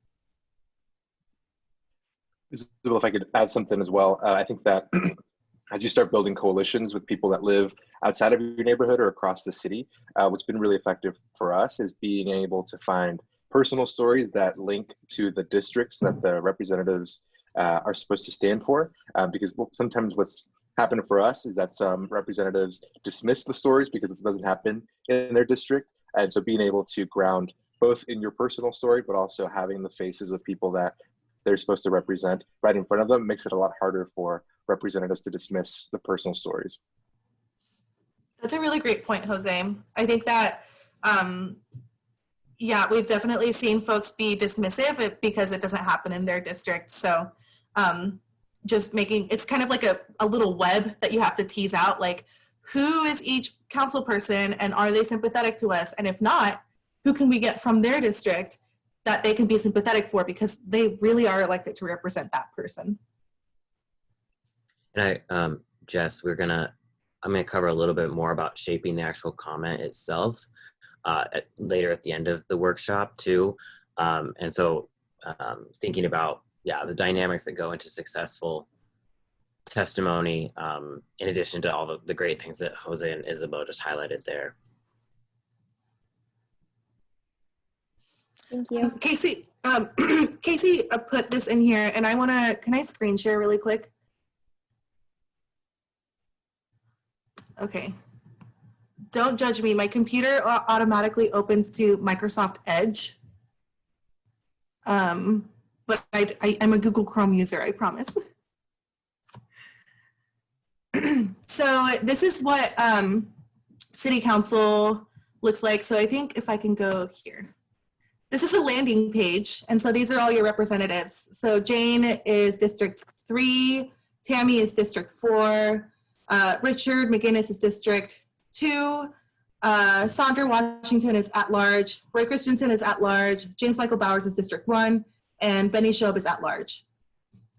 Isabel, if I could add something as well, I think that as you start building coalitions with people that live outside of your neighborhood or across the city, what's been really effective for us is being able to find personal stories that link to the districts that the representatives are supposed to stand for, because sometimes what's happened for us is that some representatives dismiss the stories because it doesn't happen in their district. And so being able to ground both in your personal story, but also having the faces of people that they're supposed to represent right in front of them makes it a lot harder for representatives to dismiss the personal stories. That's a really great point, Jose. I think that, yeah, we've definitely seen folks be dismissive because it doesn't happen in their district. So just making, it's kind of like a little web that you have to tease out, like who is each council person and are they sympathetic to us? And if not, who can we get from their district that they can be sympathetic for because they really are elected to represent that person. And Jess, I'm gonna cover a little bit more about shaping the actual comment itself later at the end of the workshop too. And so thinking about, the dynamics that go into successful testimony, in addition to all the great things that Jose and Isabel just highlighted there. Thank you. Casey, Casey put this in here and can I screen share really quick? Okay. Don't judge me. My computer automatically opens to Microsoft Edge. But I'm a Google Chrome user, I promise. So this is what City Council looks like. So I think if I can go here. This is the landing page. And so these are all your representatives. So Jane is District 3, Tammy is District 4, Richard McGinnis is District 2, Sandra Washington is at large, Roy Christensen is at large, James Michael Bowers is District 1, and Benny Shob is at large.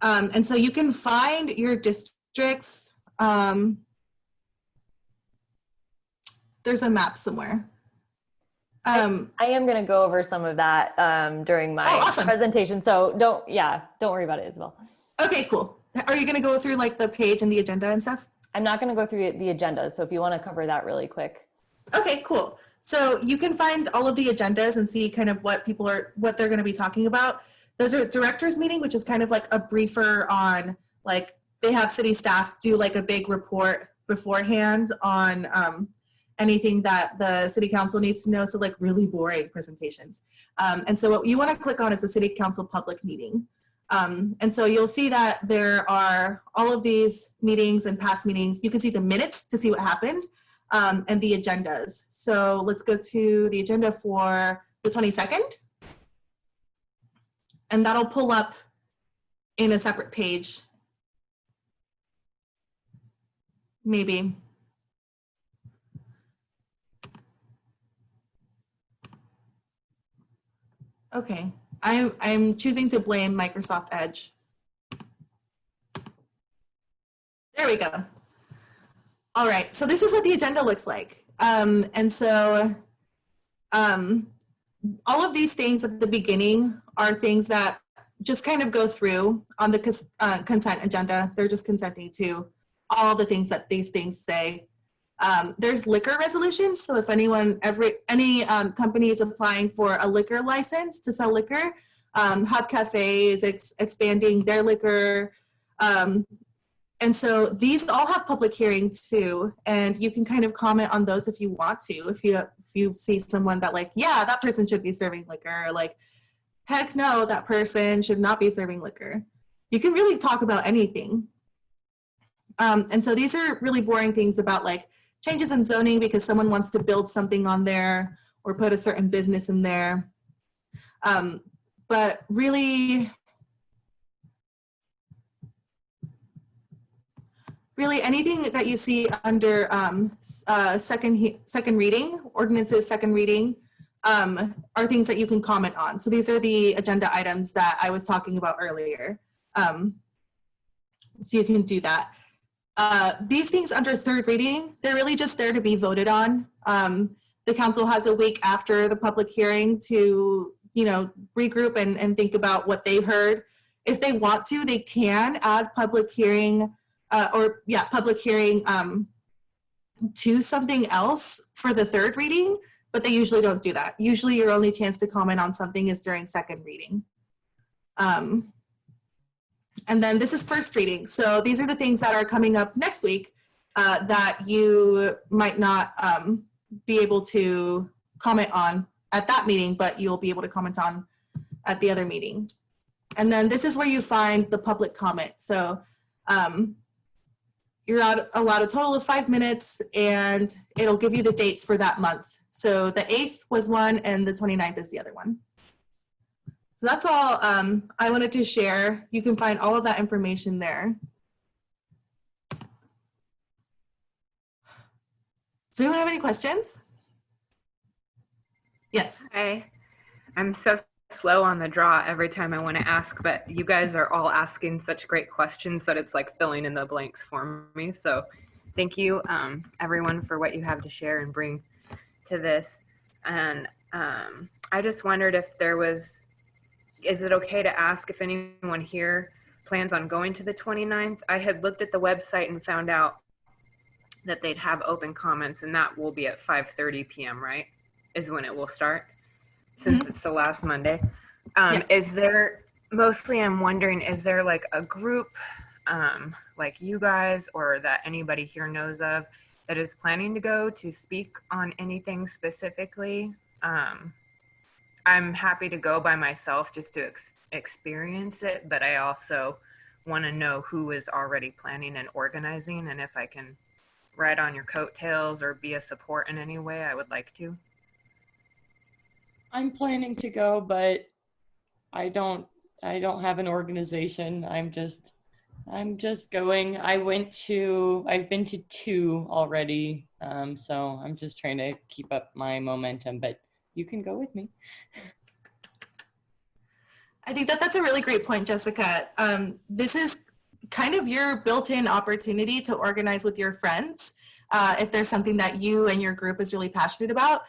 And so you can find your districts. There's a map somewhere. I am going to go over some of that during my presentation. So don't worry about it, Isabel. Okay, cool. Are you going to go through like the page and the agenda and stuff? I'm not going to go through the agenda. So if you want to cover that really quick. Okay, cool. So you can find all of the agendas and see kind of what they're going to be talking about. There's a director's meeting, which is kind of like a briefer on, like, they have city staff do like a big report beforehand on anything that the city council needs to know. So like really boring presentations. And so what you want to click on is the city council public meeting. And so you'll see that there are all of these meetings and past meetings. You can see the minutes to see what happened and the agendas. So let's go to the agenda for the 22nd. And that'll pull up in a separate page. Maybe. Okay, I'm choosing to blame Microsoft Edge. There we go. All right, so this is what the agenda looks like. And so all of these things at the beginning are things that just kind of go through on the consent agenda. They're just consenting to all the things that these things say. There's liquor resolutions. So if any company is applying for a liquor license to sell liquor, Hub Cafe is expanding their liquor. And so these all have public hearings too, and you can kind of comment on those if you want to. If you see someone that like, yeah, that person should be serving liquor, or like, heck no, that person should not be serving liquor. You can really talk about anything. And so these are really boring things about like changes in zoning because someone wants to build something on there or put a certain business in there. But really anything that you see under second reading, ordinances second reading, are things that you can comment on. So these are the agenda items that I was talking about earlier. So you can do that. These things under third reading, they're really just there to be voted on. The council has a week after the public hearing to, regroup and think about what they heard. If they want to, they can add public hearing to something else for the third reading, but they usually don't do that. Usually your only chance to comment on something is during second reading. And then this is first reading. So these are the things that are coming up next week that you might not be able to comment on at that meeting, but you'll be able to comment on at the other meeting. And then this is where you find the public comment. So you're allowed a total of 5 minutes, and it'll give you the dates for that month. So the 8th was one, and the 29th is the other one. So that's all I wanted to share. You can find all of that information there. Does anyone have any questions? Yes. Hi. I'm so slow on the draw every time I want to ask, but you guys are all asking such great questions that it's like filling in the blanks for me. So thank you, everyone, for what you have to share and bring to this. And I just wondered if is it okay to ask if anyone here plans on going to the 29th? I had looked at the website and found out that they'd have open comments, and that will be at 5:30 p.m., right? Is when it will start, since it's the last Monday. Yes. Is there, mostly I'm wondering, is there like a group like you guys or that anybody here knows of that is planning to go to speak on anything specifically? I'm happy to go by myself just to experience it, but I also want to know who is already planning and organizing, and if I can ride on your coattails or be a support in any way, I would like to. I'm planning to go, but I don't have an organization. I'm just going. I've been to 2 already, so I'm just trying to keep up my momentum, but you can go with me. I think that's a really great point, Jessica. This is kind of your built-in opportunity to organize with your friends. If there's something that you and your group is really passionate about,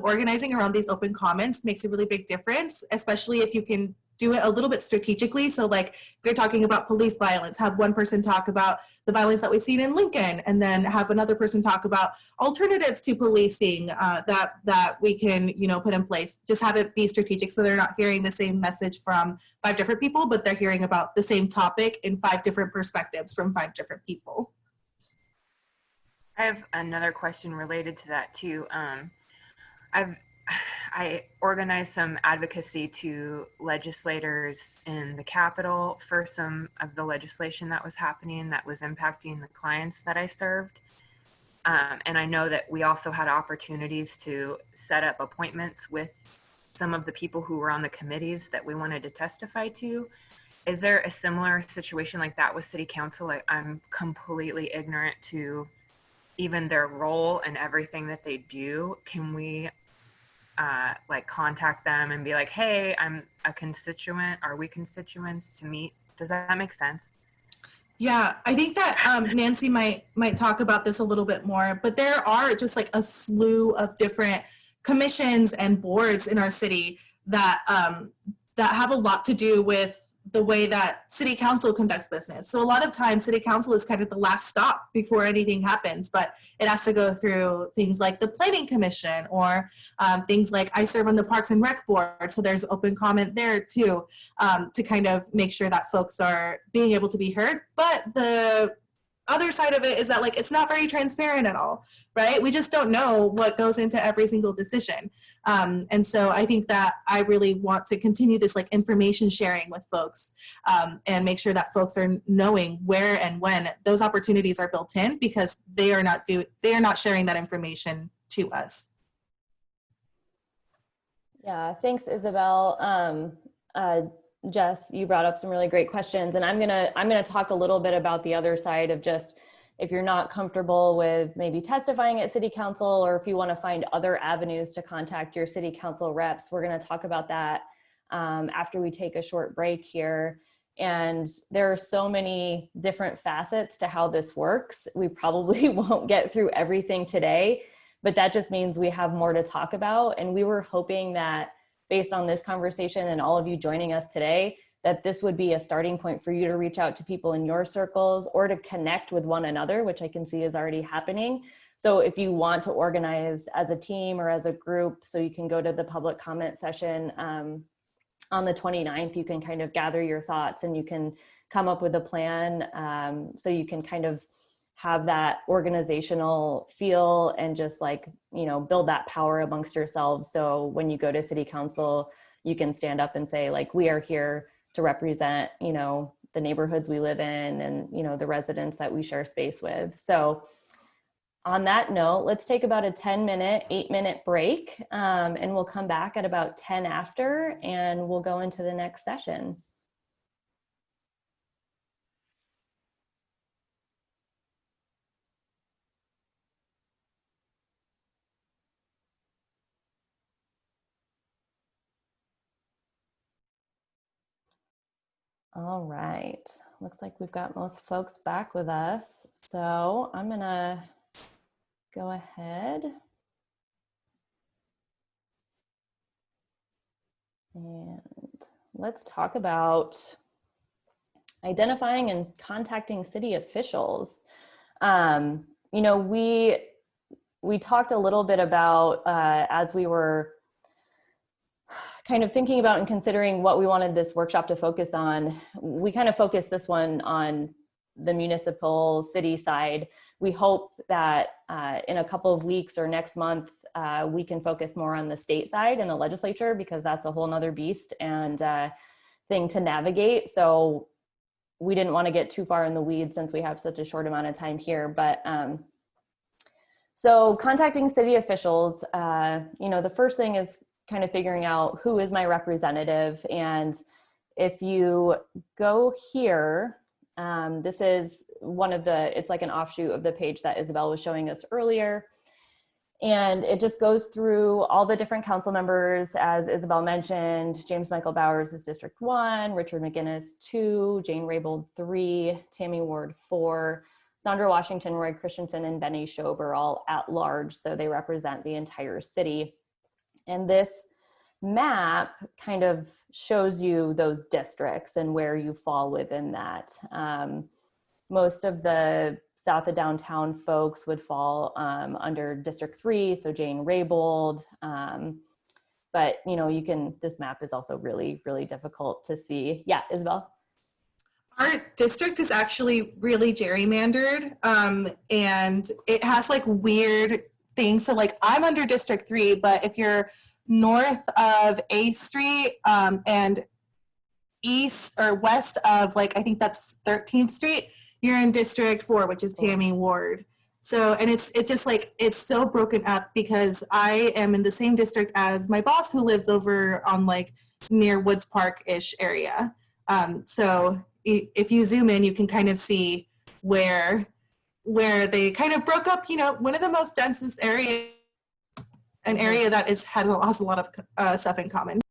organizing around these open comments makes a really big difference, especially if you can do it a little bit strategically. So like if you're talking about police violence, have one person talk about the violence that we've seen in Lincoln, and then have another person talk about alternatives to policing that we can, put in place. Just have it be strategic so they're not hearing the same message from 5 different people, but they're hearing about the same topic in 5 different perspectives from 5 different people. I have another question related to that too. I organized some advocacy to legislators in the Capitol for some of the legislation that was happening that was impacting the clients that I served. And I know that we also had opportunities to set up appointments with some of the people who were on the committees that we wanted to testify to. Is there a similar situation like that with City Council? Like, I'm completely ignorant to even their role and everything that they do. Can we contact them and be like, hey, I'm a constituent, are we constituents to meet? Does that make sense? Yeah, I think that Nancy might talk about this a little bit more, but there are just like a slew of different commissions and boards in our city that have a lot to do with the way that city council conducts business. So a lot of times city council is kind of the last stop before anything happens, but it has to go through things like the planning commission or things like I serve on the Parks and Rec board. So there's open comment there too, to kind of make sure that folks are being able to be heard. But the other side of it is that like it's not very transparent at all, right? We just don't know what goes into every single decision. And so I think that I really want to continue this like information sharing with folks, and make sure that folks are knowing where and when those opportunities are built in, because they are not sharing that information to us. Yeah, thanks, Isabel. Jess, you brought up some really great questions, and I'm gonna talk a little bit about the other side of just if you're not comfortable with maybe testifying at city council, or if you want to find other avenues to contact your city council reps. We're going to talk about that after we take a short break here. And there are so many different facets to how this works. We probably won't get through everything today, but that just means we have more to talk about. And we were hoping that based on this conversation and all of you joining us today, that this would be a starting point for you to reach out to people in your circles or to connect with one another, which I can see is already happening. So if you want to organize as a team or as a group, so you can go to the public comment session on the 29th, you can kind of gather your thoughts and you can come up with a plan, so you can kind of have that organizational feel and just like, you know, build that power amongst yourselves. So when you go to city council, you can stand up and say like, we are here to represent, you know, the neighborhoods we live in and, you know, the residents that we share space with. So on that note, let's take about a 8-minute break, and we'll come back at about 10 after, and we'll go into the next session. All right, looks like we've got most folks back with us. So I'm gonna go ahead and let's talk about identifying and contacting city officials. You know, we talked a little bit about as we were kind of thinking about and considering what we wanted this workshop to focus on. We kind of focused this one on the municipal city side. We hope that in a couple of weeks or next month, we can focus more on the state side and the legislature, because that's a whole nother beast and thing to navigate. So we didn't want to get too far in the weeds since we have such a short amount of time here. But so contacting city officials, you know, the first thing is kind of figuring out who is my representative. And if you go here, this is one of the, it's like an offshoot of the page that Isabel was showing us earlier. And it just goes through all the different council members, as Isabel mentioned. James Michael Bowers is District 1, Richard McGinnis 2, Jane Raybould 3, Tammy Ward 4, Sandra Washington, Roy Christensen, and Benny Shobe are all at large, so they represent the entire city. And this map kind of shows you those districts and where you fall within that. Most of the south of downtown folks would fall under District 3, so Jane Raybould. But you know, you can, this map is also really, really difficult to see. Yeah, Isabel? Our district is actually really gerrymandered, and it has like weird things. So like I'm under District 3, but if you're north of A Street and east or west of like, I think that's 13th Street, you're in District 4, which is Tammy Ward. So, and it's just like, it's so broken up because I am in the same district as my boss who lives over on like near Woods Park-ish area. So if you zoom in, you can kind of see where they kind of broke up, you know, one of the most densest areas, an area that has a lot of stuff in common.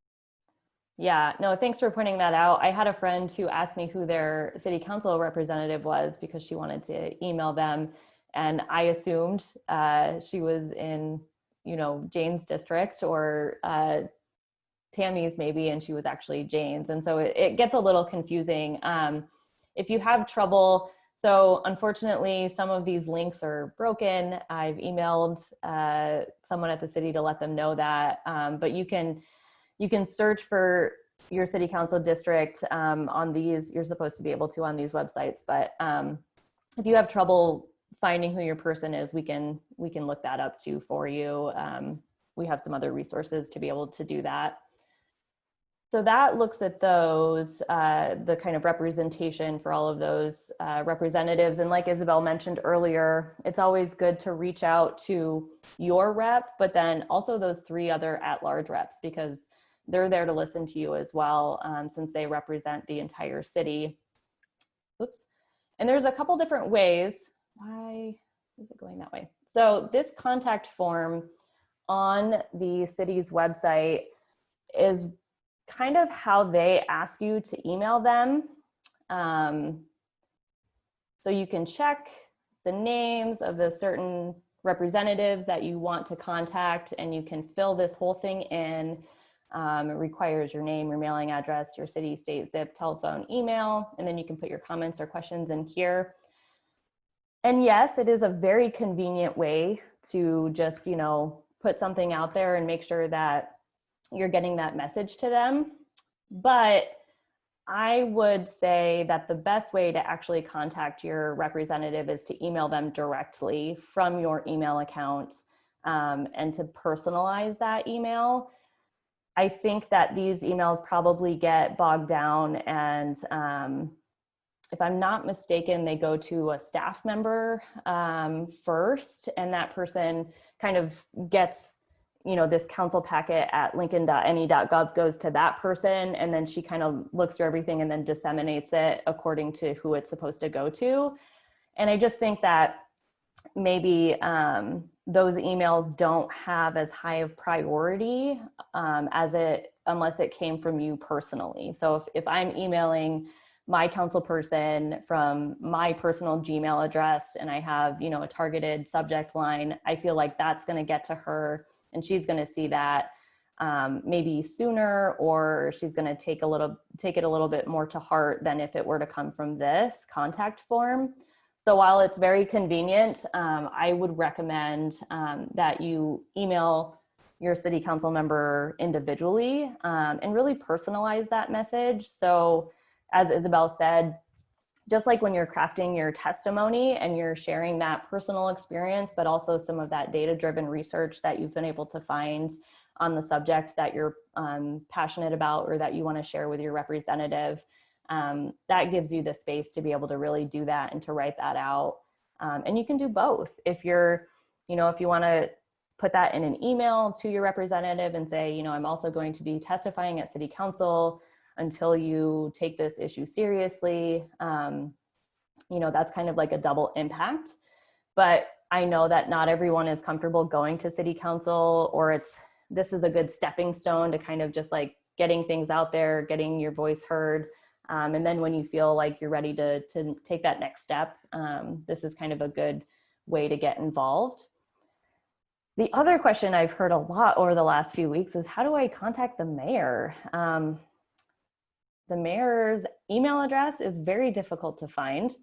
Yeah, no, thanks for pointing that out. I had a friend who asked me who their city council representative was because she wanted to email them. And I assumed she was in, you know, Jane's district or Tammy's maybe, and she was actually Jane's. And so it gets a little confusing. If you have trouble, so unfortunately, some of these links are broken. I've emailed someone at the city to let them know that, but you can search for your city council district on these. You're supposed to be able to on these websites, but if you have trouble finding who your person is, we can look that up too for you. We have some other resources to be able to do that. So that looks at those, the kind of representation for all of those representatives. And like Isabel mentioned earlier, it's always good to reach out to your rep, but then also those 3 other at-large reps, because they're there to listen to you as well, since they represent the entire city. Oops. And there's a couple different ways. Why is it going that way? So this contact form on the city's website is kind of how they ask you to email them. So you can check the names of the certain representatives that you want to contact, and you can fill this whole thing in. It requires your name, your mailing address, your city, state, zip, telephone, email, and then you can put your comments or questions in here. And yes, it is a very convenient way to just, put something out there and make sure that you're getting that message to them. But I would say that the best way to actually contact your representative is to email them directly from your email account, and to personalize that email. I think that these emails probably get bogged down, and if I'm not mistaken, they go to a staff member first, and that person kind of gets, this council packet at lincoln.ne.gov goes to that person, and then she kind of looks through everything and then disseminates it according to who it's supposed to go to. And I just think that maybe those emails don't have as high of priority unless it came from you personally. So if I'm emailing my council person from my personal Gmail address and I have, a targeted subject line, I feel like that's going to get to her and she's going to see that maybe sooner, or she's going to take it a little bit more to heart than if it were to come from this contact form. So while it's very convenient, I would recommend that you email your city council member individually and really personalize that message. So as Isabel said, just like when you're crafting your testimony and you're sharing that personal experience, but also some of that data-driven research that you've been able to find on the subject that you're passionate about or that you want to share with your representative, that gives you the space to be able to really do that and to write that out. And you can do both. If you're, if you want to put that in an email to your representative and say, I'm also going to be testifying at city council until you take this issue seriously, that's kind of like a double impact. But I know that not everyone is comfortable going to city council, or this is a good stepping stone to kind of just like getting things out there, getting your voice heard. And then when you feel like you're ready to take that next step, this is kind of a good way to get involved. The other question I've heard a lot over the last few weeks is, how do I contact the mayor? The mayor's email address is very difficult to find,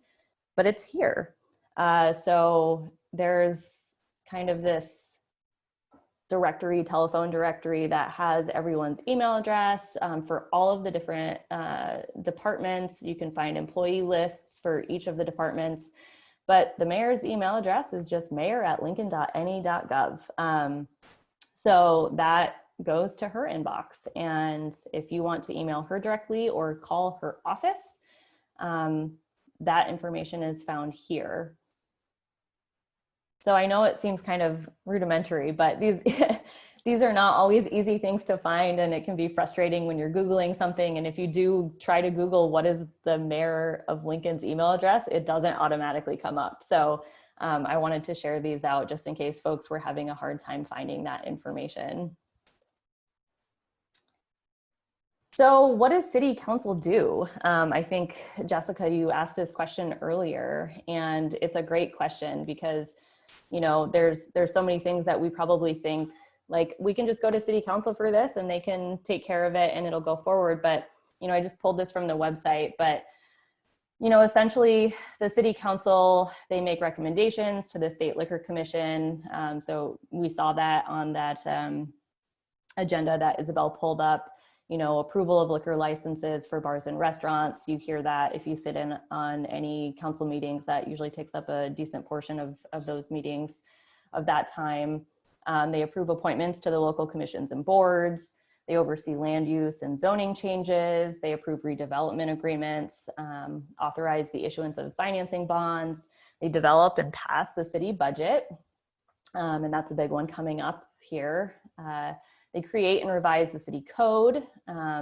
but it's here. So there's kind of this telephone directory that has everyone's email address for all of the different departments. You can find employee lists for each of the departments, but the mayor's email address is just mayor@lincoln.ne.gov. So that goes to her inbox. And if you want to email her directly or call her office, that information is found here. So I know it seems kind of rudimentary, but these are not always easy things to find, and it can be frustrating when you're Googling something. And if you do try to Google what is the mayor of Lincoln's email address, it doesn't automatically come up. So I wanted to share these out just in case folks were having a hard time finding that information. So what does city council do? I think, Jessica, you asked this question earlier, and it's a great question because, there's so many things that we probably think like we can just go to city council for this and they can take care of it and it'll go forward. But, you know, I just pulled this from the website, but, you know, essentially the city council, they make recommendations to the State Liquor Commission. So we saw that on that agenda that Isabel pulled up, you know, approval of liquor licenses for bars and restaurants. You hear that if you sit in on any council meetings, that usually takes up a decent portion of those meetings of that time. They approve appointments to the local commissions and boards. They oversee land use and zoning changes. They approve redevelopment agreements, authorize the issuance of financing bonds. They develop and pass the city budget. And that's a big one coming up here. They create and revise the city code.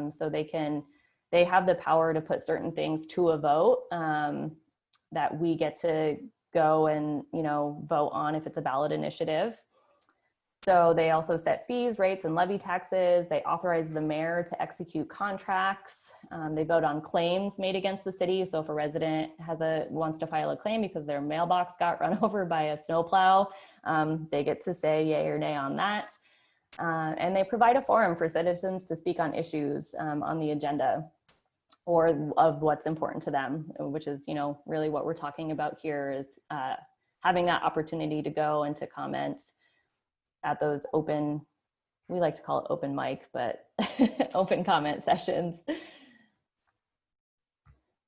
So they have the power to put certain things to a vote that we get to go and, you know, vote on if it's a ballot initiative. So they also set fees, rates, and levy taxes. They authorize the mayor to execute contracts. They vote on claims made against the city. So if a resident wants to file a claim because their mailbox got run over by a snowplow, they get to say yay or nay on that. And they provide a forum for citizens to speak on issues on the agenda or of what's important to them, which is, you know, really what we're talking about here is having that opportunity to go and to comment at those open, we like to call it open mic, but open comment sessions.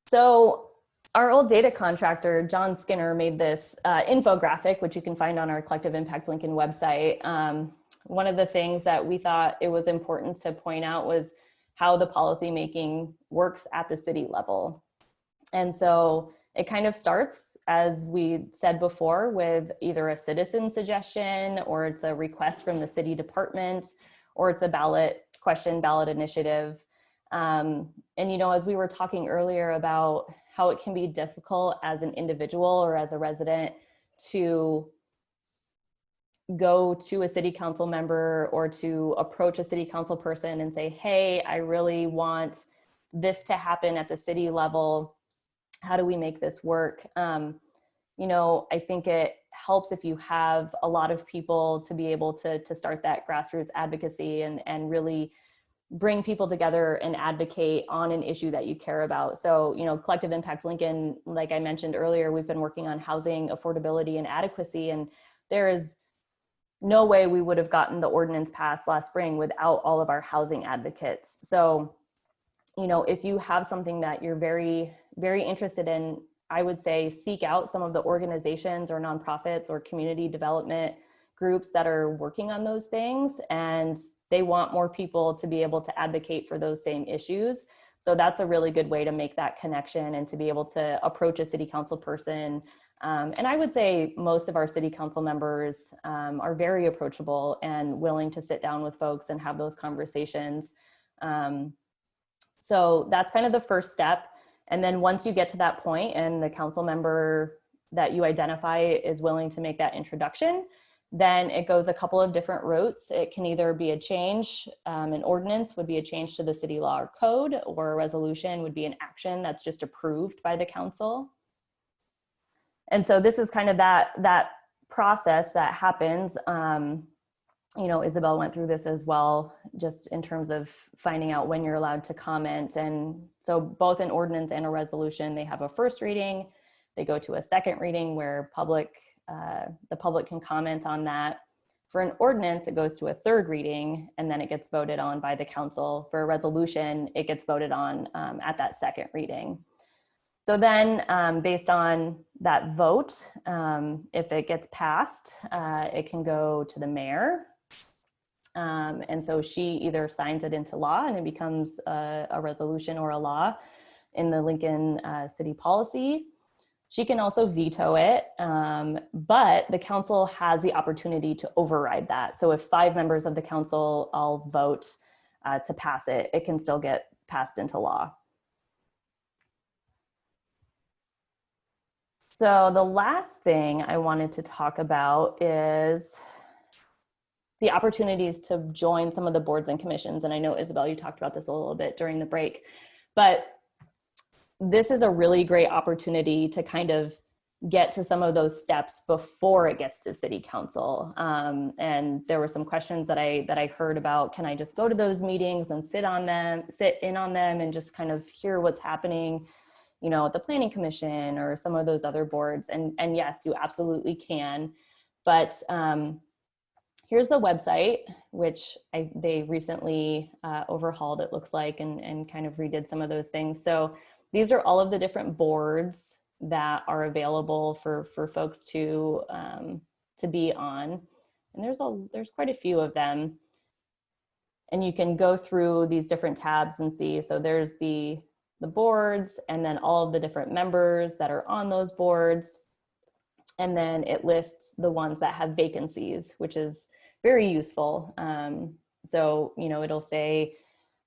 So our old data contractor, John Skinner, made this infographic, which you can find on our Collective Impact Lincoln website. One of the things that we thought it was important to point out was how the policy making works at the city level. And so it kind of starts, as we said before, with either a citizen suggestion, or it's a request from the city department, or it's a ballot initiative. And, you know, as we were talking earlier about how it can be difficult as an individual or as a resident to go to a city council member or to approach a city council person and say, hey, I really want this to happen at the city level. How do we make this work? You know, I think it helps if you have a lot of people to be able to start that grassroots advocacy and really bring people together and advocate on an issue that you care about. So, you know, Collective Impact Lincoln, like I mentioned earlier, we've been working on housing affordability and adequacy, and there is no way we would have gotten the ordinance passed last spring without all of our housing advocates. So, you know, if you have something that you're very, very interested in, I would say seek out some of the organizations or nonprofits or community development groups that are working on those things, and they want more people to be able to advocate for those same issues. So that's a really good way to make that connection and to be able to approach a city council person. And I would say most of our city council members are very approachable and willing to sit down with folks and have those conversations. So that's kind of the first step. And then once you get to that point and the council member that you identify is willing to make that introduction, then it goes a couple of different routes. It can either be a change, an ordinance would be a change to the city law or code, or a resolution would be an action that's just approved by the council. And so this is kind of that process that happens. You know, Isabel went through this as well, just in terms of finding out when you're allowed to comment. And so both an ordinance and a resolution, they have a first reading, they go to a second reading where the public can comment on that. For an ordinance, it goes to a third reading, and then it gets voted on by the council. For a resolution, it gets voted on at that second reading. So then based on that vote, if it gets passed, it can go to the mayor. And so she either signs it into law and it becomes a resolution or a law in the Lincoln city policy. She can also veto it, but the council has the opportunity to override that. So if 5 members of the council all vote to pass it, it can still get passed into law. So the last thing I wanted to talk about is the opportunities to join some of the boards and commissions. And I know, Isabel, you talked about this a little bit during the break, but this is a really great opportunity to kind of get to some of those steps before it gets to city council. And there were some questions that I heard about, can I just go to those meetings and sit in on them and just kind of hear what's happening, you know, at the planning commission or some of those other boards? And yes, you absolutely can. But here's the website, which they recently overhauled, it looks like, and kind of redid some of those things. So these are all of the different boards that are available for folks to be on. And there's quite a few of them. And you can go through these different tabs and see. So there's the boards, and then all of the different members that are on those boards. And then it lists the ones that have vacancies, which is very useful. So, you know, it'll say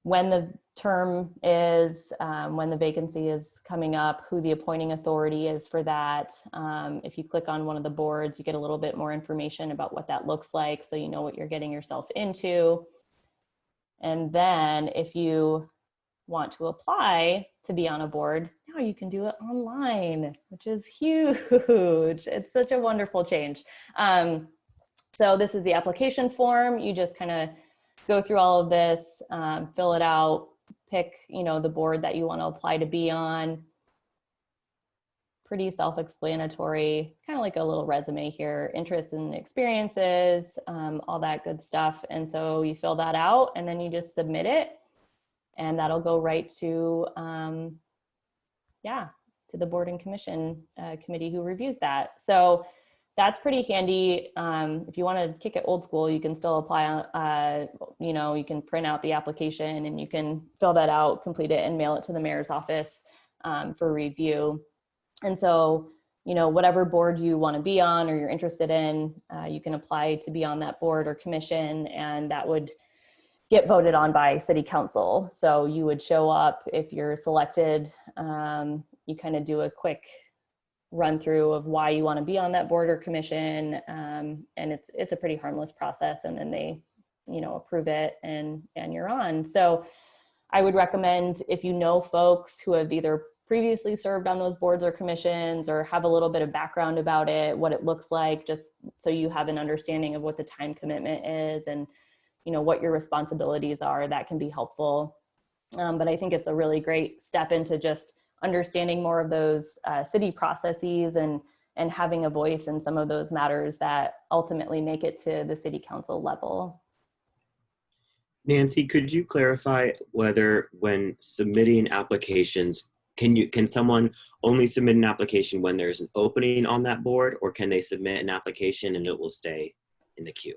when the term is, when the vacancy is coming up, who the appointing authority is for that. If you click on one of the boards, you get a little bit more information about what that looks like, so you know what you're getting yourself into. And then if you want to apply to be on a board, now you can do it online, which is huge. It's such a wonderful change. So this is the application form. You just kind of go through all of this, fill it out, pick, you know, the board that you want to apply to be on. Pretty self-explanatory, kind of like a little resume here, interests and experiences, all that good stuff. And so you fill that out and then you just submit it, and that'll go right to, to the board and commission committee who reviews that. So that's pretty handy. If you want to kick it old school, you can still apply, you know, you can print out the application and you can fill that out, complete it, and mail it to the mayor's office for review. And so, you know, whatever board you want to be on or you're interested in, you can apply to be on that board or commission, and that would get voted on by city council. So you would show up if you're selected. You kind of do a quick run through of why you want to be on that board or commission, and it's a pretty harmless process, and then they, you know, approve it and you're on. So I would recommend, if you know folks who have either previously served on those boards or commissions or have a little bit of background about it, what it looks like, just so you have an understanding of what the time commitment is and, you know, what your responsibilities are, that can be helpful. But I think it's a really great step into just understanding more of those city processes and having a voice in some of those matters that ultimately make it to the city council level. Nancy, could you clarify whether when submitting applications, can someone only submit an application when there's an opening on that board, or can they submit an application and it will stay in the queue?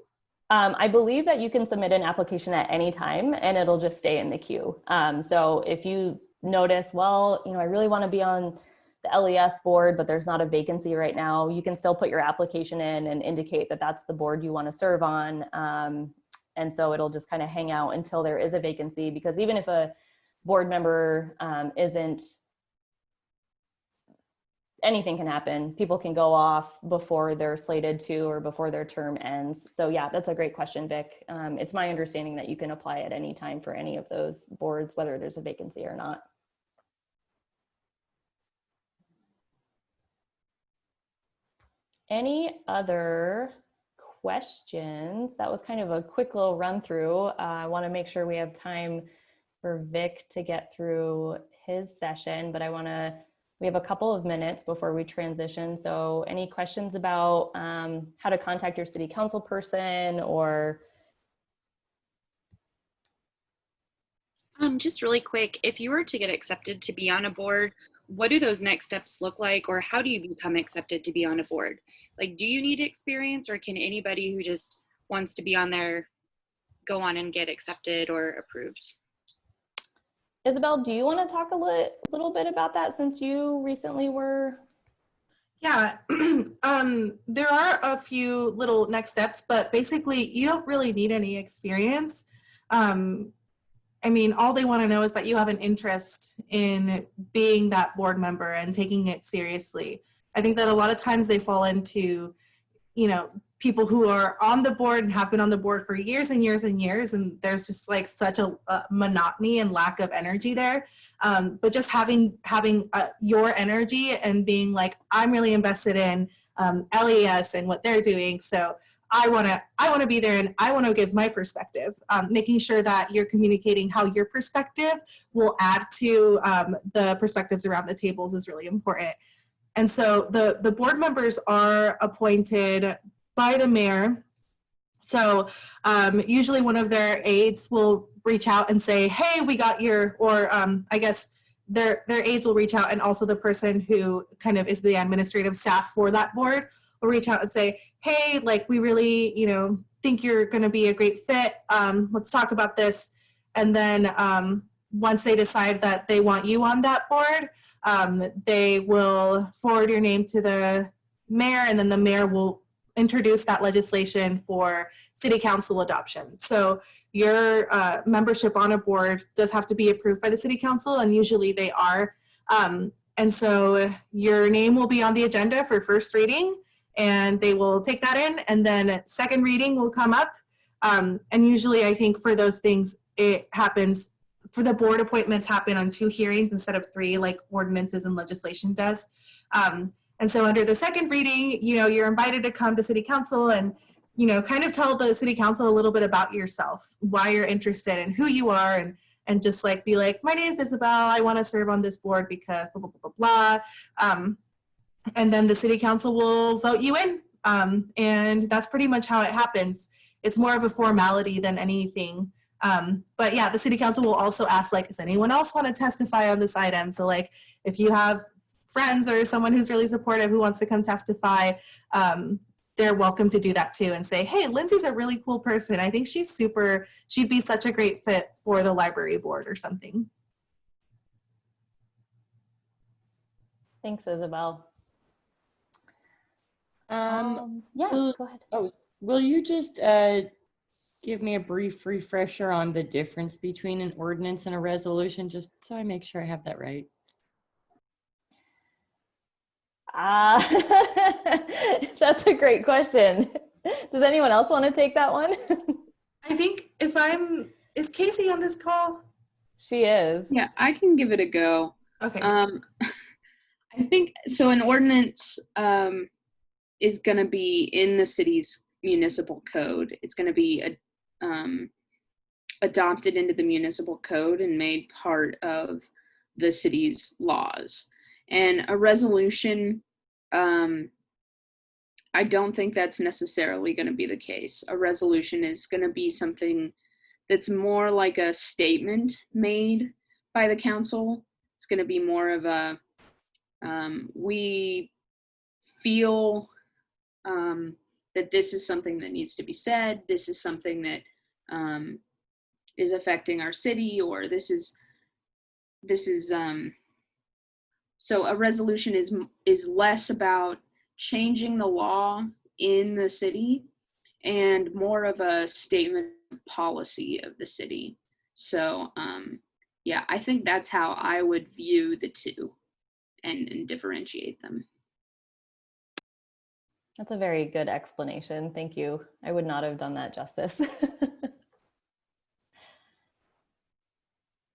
I believe that you can submit an application at any time and it'll just stay in the queue. So if you notice, well, you know, I really want to be on the LES board, but there's not a vacancy right now, you can still put your application in and indicate that that's the board you want to serve on. And so it'll just kind of hang out until there is a vacancy, because even if a board member isn't, anything can happen. People can go off before they're slated to or before their term ends. So yeah, that's a great question, Vic. It's my understanding that you can apply at any time for any of those boards, whether there's a vacancy or not. Any other questions? That was kind of a quick little run through. I want to make sure we have time for Vic to get through his session, but we have a couple of minutes before we transition. So any questions about how to contact your city council person, or? Just really quick, if you were to get accepted to be on a board, what do those next steps look like, or how do you become accepted to be on a board? Like, do you need experience, or can anybody who just wants to be on there go on and get accepted or approved? Isabel, do you want to talk a little bit about that, since you recently were? Yeah, there are a few little next steps, but basically you don't really need any experience. I mean, all they want to know is that you have an interest in being that board member and taking it seriously. I think that a lot of times they fall into, you know, people who are on the board and have been on the board for years and years and years, and there's just like such a monotony and lack of energy there. But just having your energy and being like, I'm really invested in LES and what they're doing, so I want to be there and I want to give my perspective. Making sure that you're communicating how your perspective will add to the perspectives around the tables is really important. And so the board members are appointed by the mayor. So usually one of their aides will reach out and say, hey, we got your, or I guess their aides will reach out, and also the person who kind of is the administrative staff for that board will reach out and say, hey, like we really, think you're going to be a great fit. Let's talk about this. And then once they decide that they want you on that board, they will forward your name to the mayor, and then the mayor will introduce that legislation for city council adoption. So your membership on a board does have to be approved by the city council, and usually they are. And so your name will be on the agenda for first reading, and they will take that in, and then second reading will come up. And usually I think for those things, it happens, for the board appointments happen on 2 hearings instead of 3 like ordinances and legislation does. And so under the second reading, you're invited to come to city council and, kind of tell the city council a little bit about yourself, why you're interested and who you are, and just like be like, my name's Isabel, I want to serve on this board because blah, blah, blah, blah, blah. And then the city council will vote you in. And that's pretty much how it happens. It's more of a formality than anything. But yeah, the city council will also ask, like, does anyone else want to testify on this item? So like, if you have friends or someone who's really supportive who wants to come testify, they're welcome to do that too and say, hey, Lindsay's a really cool person. I think she'd be such a great fit for the library board or something. Thanks, Isabel. Yeah, go ahead. Will you just give me a brief refresher on the difference between an ordinance and a resolution, just so I make sure I have that right? That's a great question. Does anyone else want to take that one? I think is Casey on this call? She is. Yeah, I can give it a go. Okay. I think, so an ordinance is going to be in the city's municipal code. It's going to be adopted into the municipal code and made part of the city's laws. And a resolution, I don't think that's necessarily going to be the case. A resolution is going to be something that's more like a statement made by the council. It's going to be more of a, we feel that this is something that needs to be said. This is something that is affecting our city, or this is so a resolution is less about changing the law in the city and more of a statement of policy of the city. So yeah, I think that's how I would view the two and differentiate them. That's a very good explanation. Thank you. I would not have done that justice.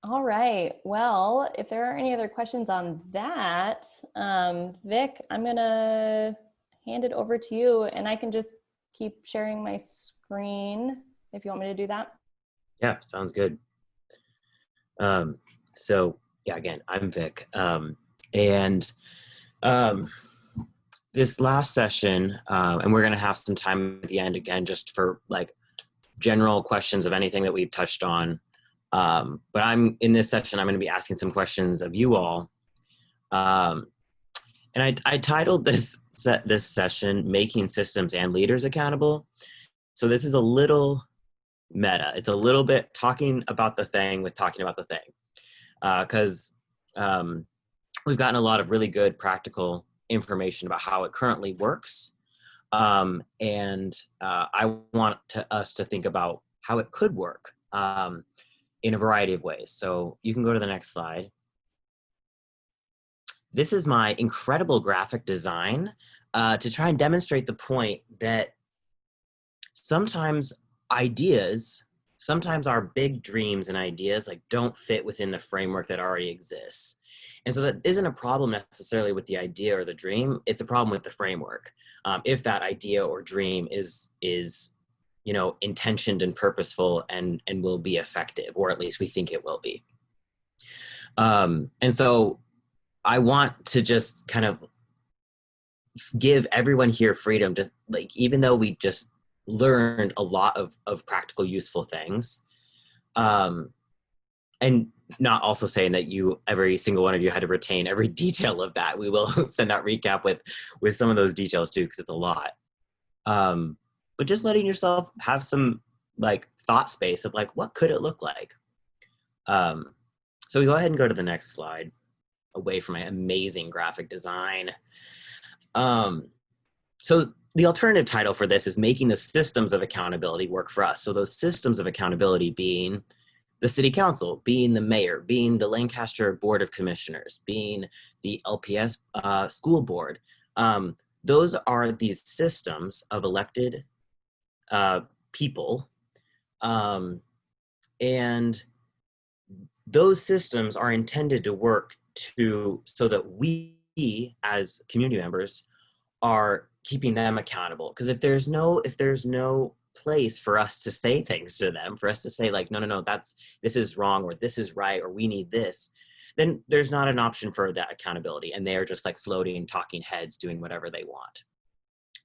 All right. Well, if there are any other questions on that, Vic, I'm going to hand it over to you, and I can just keep sharing my screen if you want me to do that. Yeah, sounds good. So yeah, again, I'm Vic. This last session, and we're going to have some time at the end again, just for like general questions of anything that we've touched on. But in this session, I'm going to be asking some questions of you all. And I titled this session, Making Systems and Leaders Accountable. So this is a little meta. It's a little bit talking about the thing with talking about the thing. Because we've gotten a lot of really good practical information about how it currently works. And I want us to think about how it could work in a variety of ways. So you can go to the next slide. This is my incredible graphic design to try and demonstrate the point that sometimes our big dreams and ideas like don't fit within the framework that already exists. And so that isn't a problem necessarily with the idea or the dream, it's a problem with the framework. If that idea or dream is intentioned and purposeful and will be effective, or at least we think it will be. And so I want to just kind of give everyone here freedom to, like, even though we just learned a lot of practical, useful things, and not also saying that every single one of you had to retain every detail of that. We will send out recap with some of those details too, because it's a lot. But just letting yourself have some like thought space of like, what could it look like? So we go ahead and go to the next slide, away from my amazing graphic design. So the alternative title for this is making the systems of accountability work for us. So those systems of accountability being the city council, being the mayor, being the Lancaster Board of Commissioners, being the LPS school board. Those are these systems of elected people. And those systems are intended to work so that we as community members are keeping them accountable. Because if there's no place for us to say things to them, for us to say like, no, this is wrong, or this is right, or we need this, then there's not an option for that accountability. And they are just like floating, talking heads, doing whatever they want.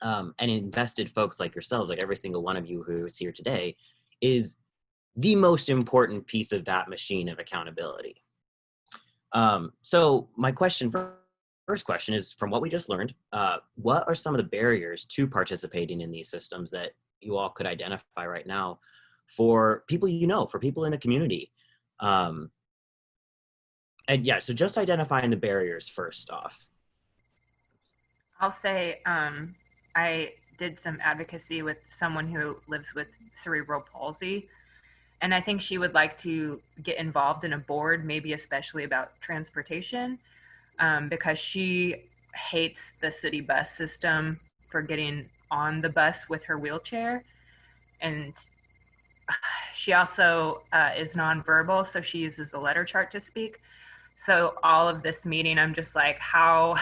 And invested folks like yourselves, like every single one of you who is here today, is the most important piece of that machine of accountability. So my first question is, from what we just learned, what are some of the barriers to participating in these systems that you all could identify right now for people for people in the community? And yeah, so just identifying the barriers first off. I'll say I did some advocacy with someone who lives with cerebral palsy, and I think she would like to get involved in a board, maybe especially about transportation, because she hates the city bus system for getting on the bus with her wheelchair. And she also is nonverbal, so she uses a letter chart to speak. So all of this meeting, I'm just like, how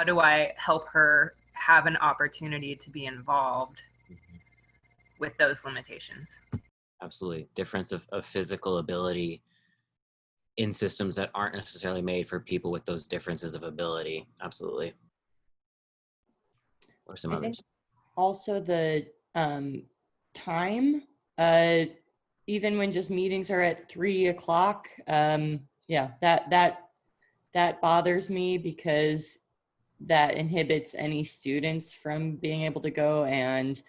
do I help her have an opportunity to be involved with those limitations? Absolutely. Difference of physical ability in systems that aren't necessarily made for people with those differences of ability. Absolutely. Or some others. Also the time, even when just meetings are at 3 o'clock, yeah, that bothers me, because that inhibits any students from being able to go, and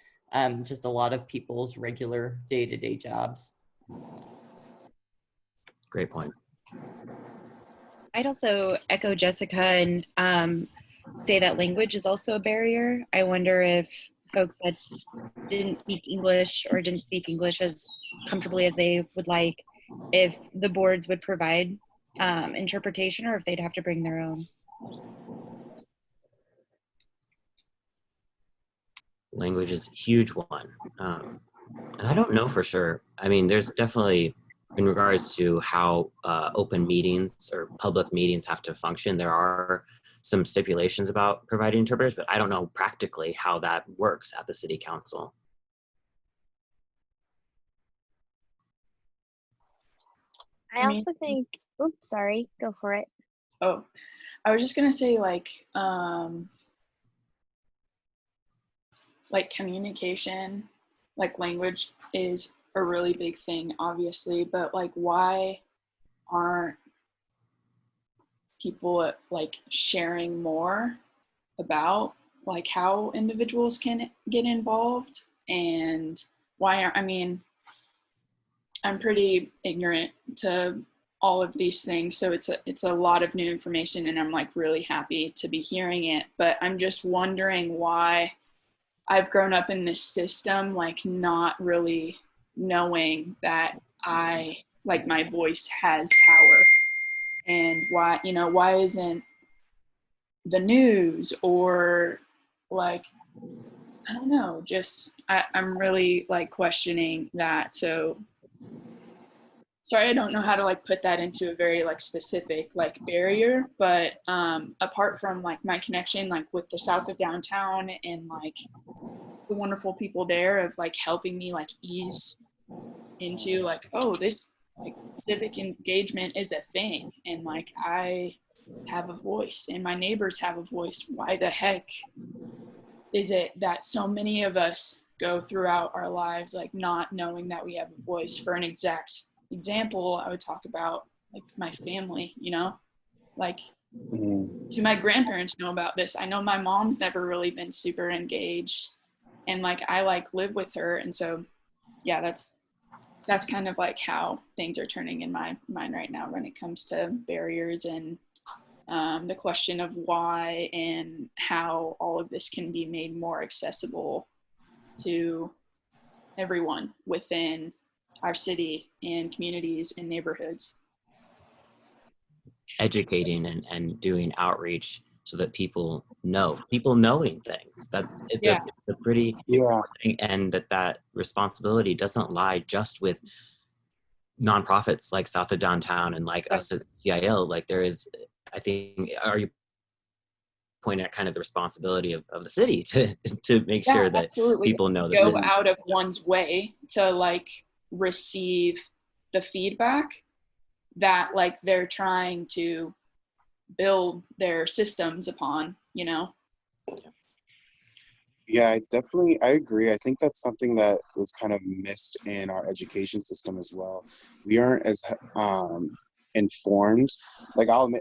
just a lot of people's regular day-to-day jobs. Great point. I'd also echo Jessica and say that language is also a barrier. I wonder if folks that didn't speak English or didn't speak English as comfortably as they would like, if the boards would provide interpretation, or if they'd have to bring their own. Language is a huge one. And I don't know for sure. I mean, there's definitely, in regards to how open meetings or public meetings have to function, there are some stipulations about providing interpreters, but I don't know practically how that works at the city council. I also think, oops, sorry, go for it. Oh, I was just gonna say like communication, like language is a really big thing, obviously, but like why aren't people like sharing more about like how individuals can get involved, and why aren't, I mean, I'm pretty ignorant to all of these things, so it's a lot of new information, and I'm like really happy to be hearing it, but I'm just wondering why I've grown up in this system, like not really knowing that like my voice has power, and why isn't the news or like I don't know, just I'm really like questioning that. So sorry, I don't know how to like put that into a very like specific like barrier, but apart from like my connection like with the south of downtown and like the wonderful people there of like helping me like ease into like, oh, this like civic engagement is a thing, and like I have a voice and my neighbors have a voice. Why the heck is it that so many of us go throughout our lives like not knowing that we have a voice? For an exact example, I would talk about like my family, you know, like do my grandparents know about this? I know my mom's never really been super engaged, and like I like live with her, and so yeah, that's kind of like how things are turning in my mind right now when it comes to barriers and the question of why and how all of this can be made more accessible to everyone within our city and communities and neighborhoods. Educating and doing outreach so that people knowing things. It's a pretty important thing, and that responsibility doesn't lie just with nonprofits like South of Downtown and like us as CIL. Like there is, I think, are you pointing at kind of the responsibility of the city to make sure that people know that go out of one's way to like receive the feedback that like they're trying to build their systems upon, you know? Yeah, I agree. I think that's something that was kind of missed in our education system as well. We aren't as informed. Like I'm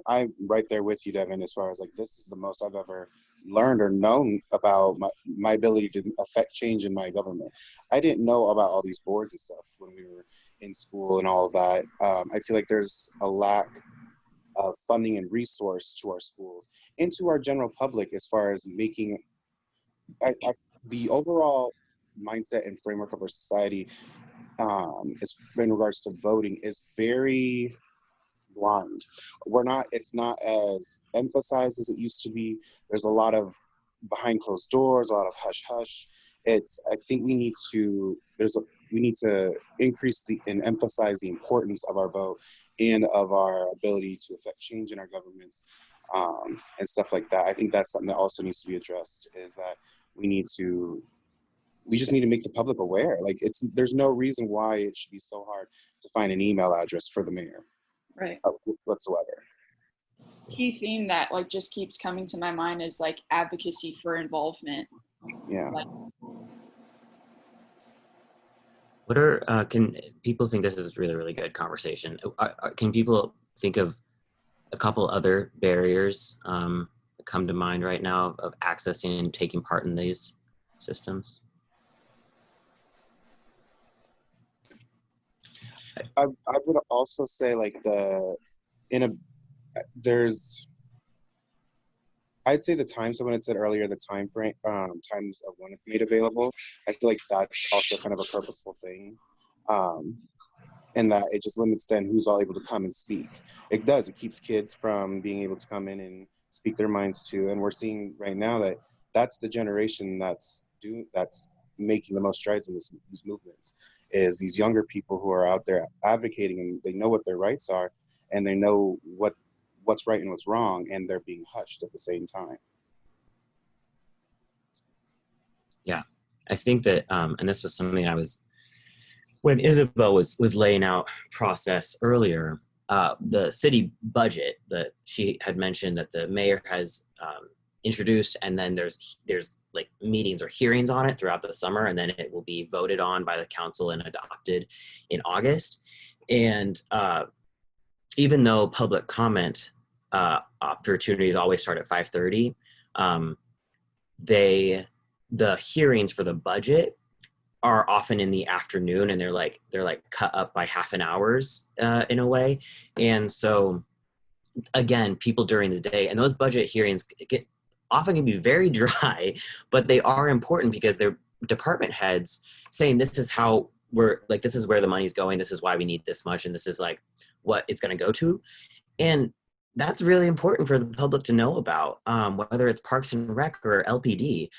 right there with you, Devin, as far as like this is the most I've ever learned or known about my ability to affect change in my government. I didn't know about all these boards and stuff when we were in school and all of that. I feel like there's a lack of funding and resource to our schools and to our general public as far as making the overall mindset and framework of our society in regards to voting is very blind. It's not as emphasized as it used to be. There's a lot of behind closed doors, a lot of hush hush. I think we need to increase and emphasize the importance of our vote and of our ability to affect change in our governments and stuff like that. I think that's something that also needs to be addressed, is that we just need to make the public aware. Like there's no reason why it should be so hard to find an email address for the mayor. Right. Whatsoever. Key theme that like just keeps coming to my mind is like advocacy for involvement. Yeah. Like, what can people think? This is really, really good conversation. Can people think of a couple other barriers that come to mind right now of accessing and taking part in these systems? I would also say like I'd say the time, someone had said earlier, the time frame, times of when it's made available. I feel like that's also kind of a purposeful thing. And that it just limits then who's all able to come and speak. It keeps kids from being able to come in and speak their minds too. And we're seeing right now that that's the generation that's making the most strides in these movements, is these younger people who are out there advocating, and they know what their rights are and they know what's right and what's wrong, and they're being hushed at the same time. Yeah, I think that, and this was something when Isabel was laying out process earlier, the city budget that she had mentioned that the mayor has introduced, and then there's like meetings or hearings on it throughout the summer, and then it will be voted on by the council and adopted in August. And even though public comment opportunities always start at 5:30, the hearings for the budget are often in the afternoon, and they're like cut up by half an hours in a way. And so again, people during the day, and those budget hearings often can be very dry, but they are important because they're department heads saying this is how this is where the money's going, this is why we need this much, and this is like what it's going to go to. And that's really important for the public to know about, whether it's Parks and Rec or LPD.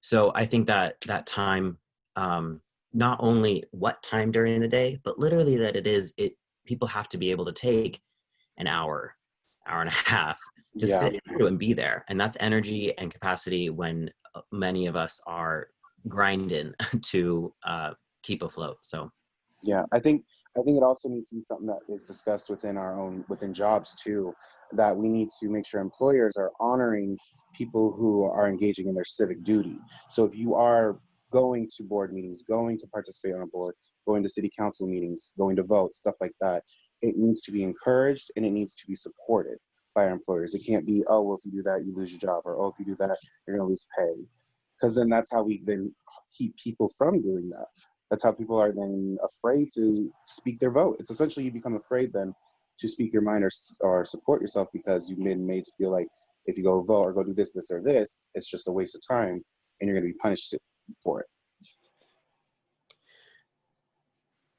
So I think that that time, not only what time during the day, but literally that people have to be able to take an hour and a half to Yeah. sit through and be there. And that's energy and capacity when many of us are grinding to keep afloat. So Yeah, I think it also needs to be something that is discussed within jobs too, that we need to make sure employers are honoring people who are engaging in their civic duty. So if you are going to board meetings, going to participate on a board, going to city council meetings, going to vote, stuff like that, it needs to be encouraged and it needs to be supported by our employers. It can't be, oh, well, if you do that, you lose your job, or oh, if you do that, you're going to lose pay. Because then that's how we then keep people from doing that. That's how people are then afraid to speak their vote. It's essentially you become afraid then to speak your mind or support yourself because you've been made to feel like if you go vote or go do this, this, or this, it's just a waste of time and you're going to be punished for it.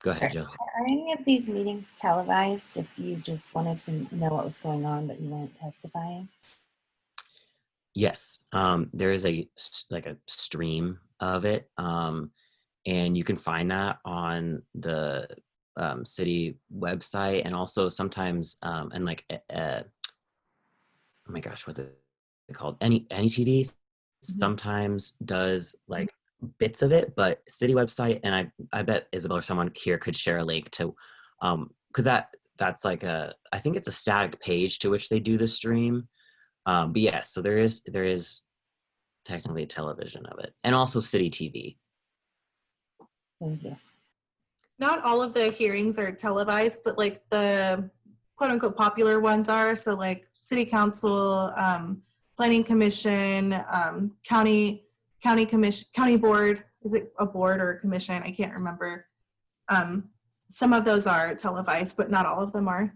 Go ahead, Jill. Are any of these meetings televised if you just wanted to know what was going on but you weren't testifying? Yes, there is a stream of it, and you can find that on the city website, and also sometimes and like oh my gosh, what's it called? Any TV sometimes does like bits of it, but city website, and I bet Isabel or someone here could share a link to, because that's like I think it's a static page to which they do the stream. But yes, so there is technically television of it, and also city TV. Thank you. Not all of the hearings are televised, but like the quote unquote popular ones are. So like city council, planning commission, county commission, county board. Is it a board or a commission? I can't remember. Some of those are televised, but not all of them are.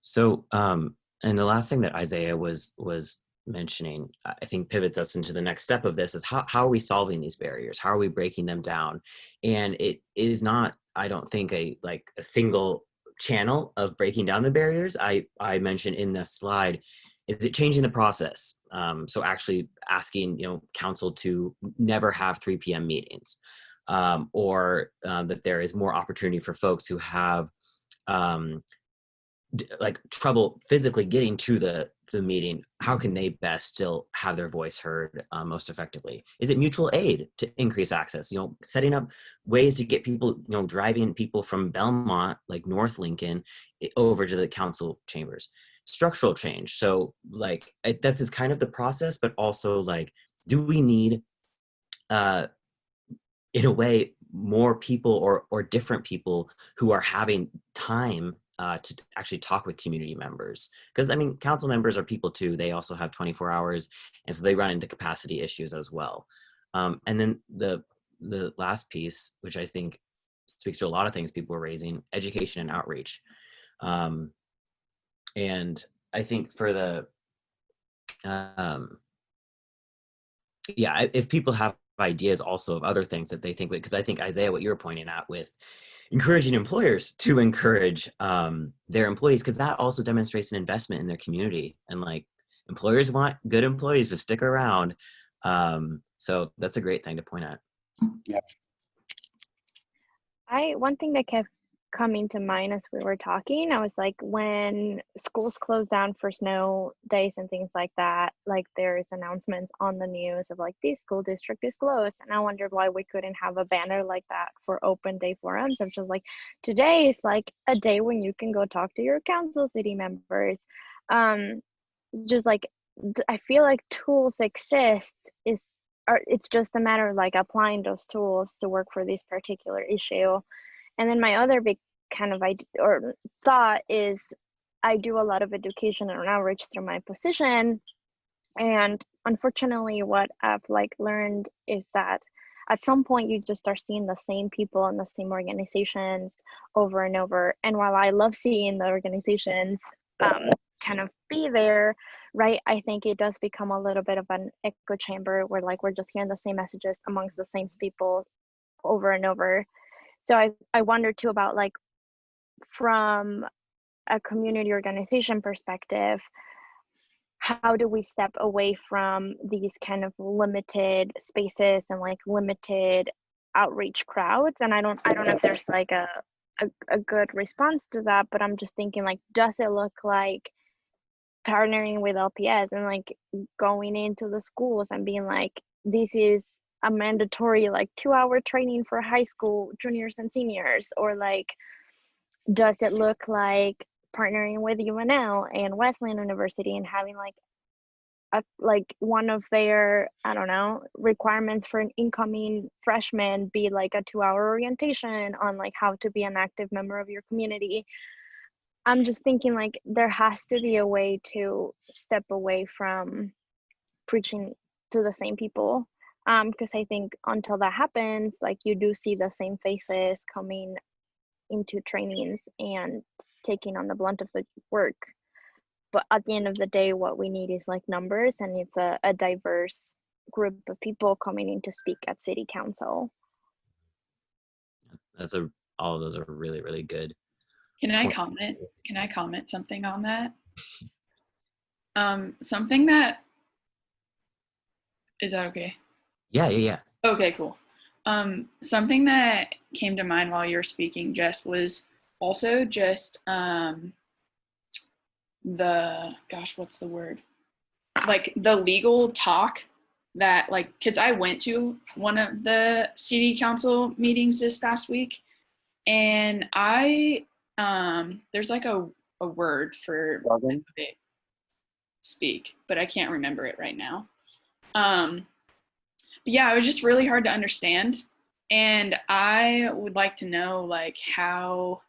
So, and the last thing that Isaiah was mentioning, I think pivots us into the next step of this is how are we solving these barriers? How are we breaking them down? And it is not, I don't think, a single channel of breaking down the barriers. I mentioned in the slide, is it changing the process? So actually asking, council to never have 3 p.m. meetings, or that there is more opportunity for folks who have like trouble physically getting to the meeting. How can they best still have their voice heard most effectively? Is it mutual aid to increase access? Setting up ways to get people, driving people from Belmont, like North Lincoln, over to the council chambers. Structural change. So like this is kind of the process, but also like, do we need, in a way, more people or different people who are having time to actually talk with community members? Because I mean, council members are people too. They also have 24 hours, and so they run into capacity issues as well. And then the last piece, which I think speaks to a lot of things people are raising, education and outreach. And I think for the if people have ideas also of other things that they think, because I think, Isaiah, what you were pointing at with encouraging employers to encourage their employees, because that also demonstrates an investment in their community, and like employers want good employees to stick around. So that's a great thing to point out. Yeah. One thing that kept coming to mind as we were talking, I was like, when schools close down for snow days and things like that, like there's announcements on the news of like, this school district is closed, and I wondered why we couldn't have a banner like that for open day forums of just like, today is like a day when you can go talk to your council city members. Just like I feel like tools exist, it's just a matter of like applying those tools to work for this particular issue. And then my other big kind of idea or thought is, I do a lot of education and outreach through my position, and unfortunately what I've like learned is that at some point you just start seeing the same people and the same organizations over and over. And while I love seeing the organizations kind of be there, right, I think it does become a little bit of an echo chamber where like we're just hearing the same messages amongst the same people over and over. So I wonder too about like, from a community organization perspective, how do we step away from these kind of limited spaces and like limited outreach crowds? And I don't know if there's like a good response to that, but I'm just thinking, like, does it look like partnering with LPS and like going into the schools and being like, this is a mandatory like 2-hour training for high school juniors and seniors? Or like, does it look like partnering with UNL and Wesleyan University and having like one of their, I don't know, requirements for an incoming freshman be like a 2-hour orientation on like how to be an active member of your community? I'm just thinking, like, there has to be a way to step away from preaching to the same people, because I think until that happens, like, you do see the same faces coming into trainings and taking on the blunt of the work. But at the end of the day, what we need is like numbers, and it's a diverse group of people coming in to speak at city council. All of those are really, really good. Can I comment something on that? Something that, is that okay? Yeah. Okay, cool. Something that came to mind while you were speaking, Jess, was also just what's the word? Like the legal talk that, like, because I went to one of the city council meetings this past week, and there's like a word for it speak, but I can't remember it right now. But yeah, it was just really hard to understand, and I would like to know like how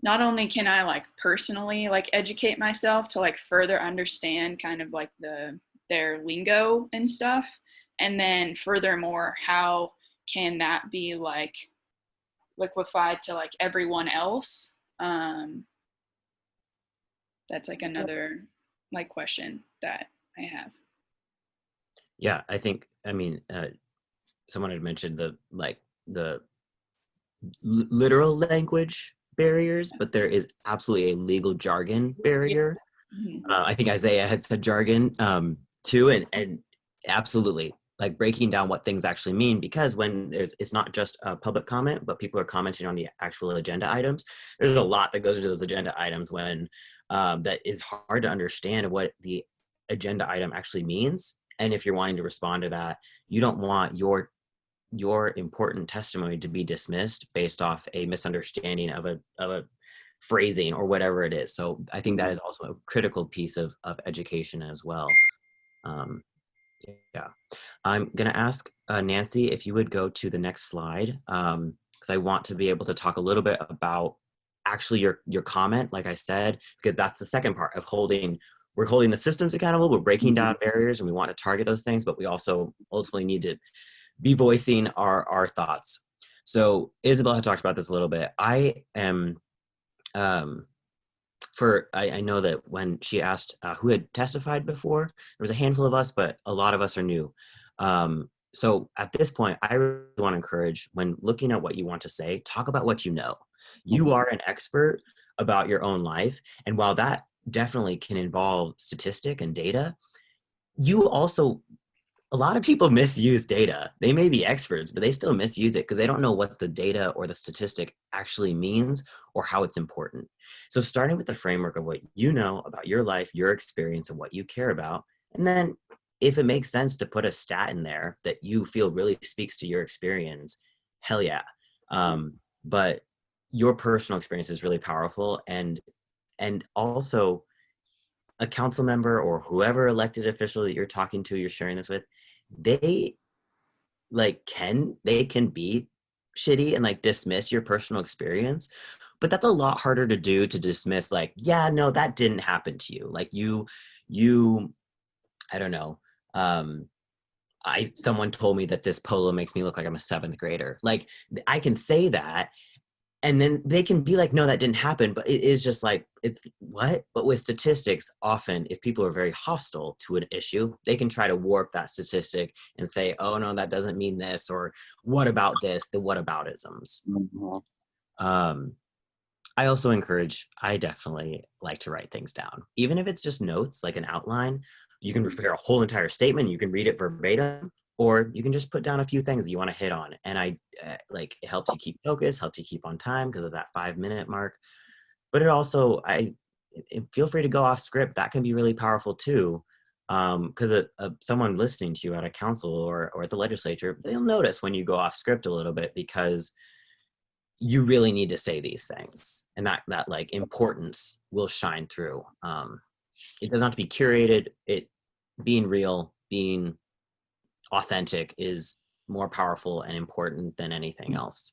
not only can I like personally like educate myself to like further understand kind of like their lingo and stuff, and then furthermore, how can that be like liquefied to like everyone else? That's like another like question that I have. Yeah, I mean, someone had mentioned the literal language barriers, but there is absolutely a legal jargon barrier. Mm-hmm. I think Isaiah had said jargon too, and absolutely, like breaking down what things actually mean, because when it's not just a public comment, but people are commenting on the actual agenda items. There's a lot that goes into those agenda items when that is hard to understand what the agenda item actually means. And if you're wanting to respond to that, you don't want your important testimony to be dismissed based off a misunderstanding of a phrasing or whatever it is. So I think that is also a critical piece of education as well. Yeah, I'm gonna ask Nancy if you would go to the next slide, because I want to be able to talk a little bit about actually your comment, like I said, because that's the second part of we're holding the systems accountable, we're breaking down barriers, and we want to target those things, but we also ultimately need to be voicing our thoughts. So Isabel had talked about this a little bit. I am, I know that when she asked who had testified before, there was a handful of us, but a lot of us are new. So at this point, I really want to encourage, when looking at what you want to say, talk about what you know. You are an expert about your own life. And while that definitely can involve statistic and data, a lot of people misuse data. They may be experts, but they still misuse it because they don't know what the data or the statistic actually means or how it's important. So starting with the framework of what you know about your life, your experience, and what you care about, and then if it makes sense to put a stat in there that you feel really speaks to your experience, hell yeah. But your personal experience is really powerful, and also a council member or whoever elected official that you're talking to, you're sharing this with, they can be shitty and like dismiss your personal experience, but that's a lot harder to do, to dismiss like, yeah, no, that didn't happen to you. Like you I don't know, someone told me that this polo makes me look like I'm a 7th grader. Like I can say that, and then they can be like, no, that didn't happen. But it is just like, it's what? But with statistics, often if people are very hostile to an issue, they can try to warp that statistic and say, oh no, that doesn't mean this, or what about this, the whataboutisms. I also encourage, I definitely like to write things down. Even if it's just notes, like an outline, you can prepare a whole entire statement, you can read it verbatim, or you can just put down a few things that you want to hit on. And like, it helps you keep focus, helps you keep on time because of that 5-minute mark. But it also, feel free to go off script. That can be really powerful too. Because someone listening to you at a council or at the legislature, they'll notice when you go off script a little bit, because you really need to say these things, and that like importance will shine through. It doesn't have to be curated. Being real, being authentic is more powerful and important than anything else.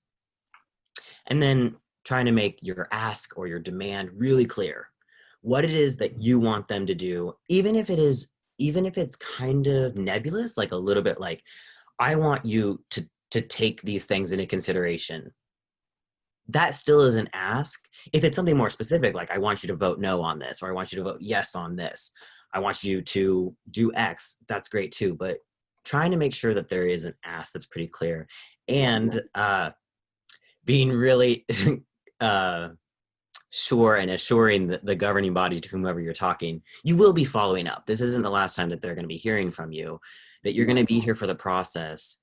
And then trying to make your ask or your demand really clear, what it is that you want them to do, even if it's kind of nebulous, like a little bit like, I want you to take these things into consideration. That still is an ask. If it's something more specific, like I want you to vote no on this, or I want you to vote yes on this, I want you to do X, that's great too. But trying to make sure that there is an ask that's pretty clear, and being really sure and assuring the governing body to whomever you're talking, you will be following up. This isn't the last time that they're going to be hearing from you, that you're going to be here for the process.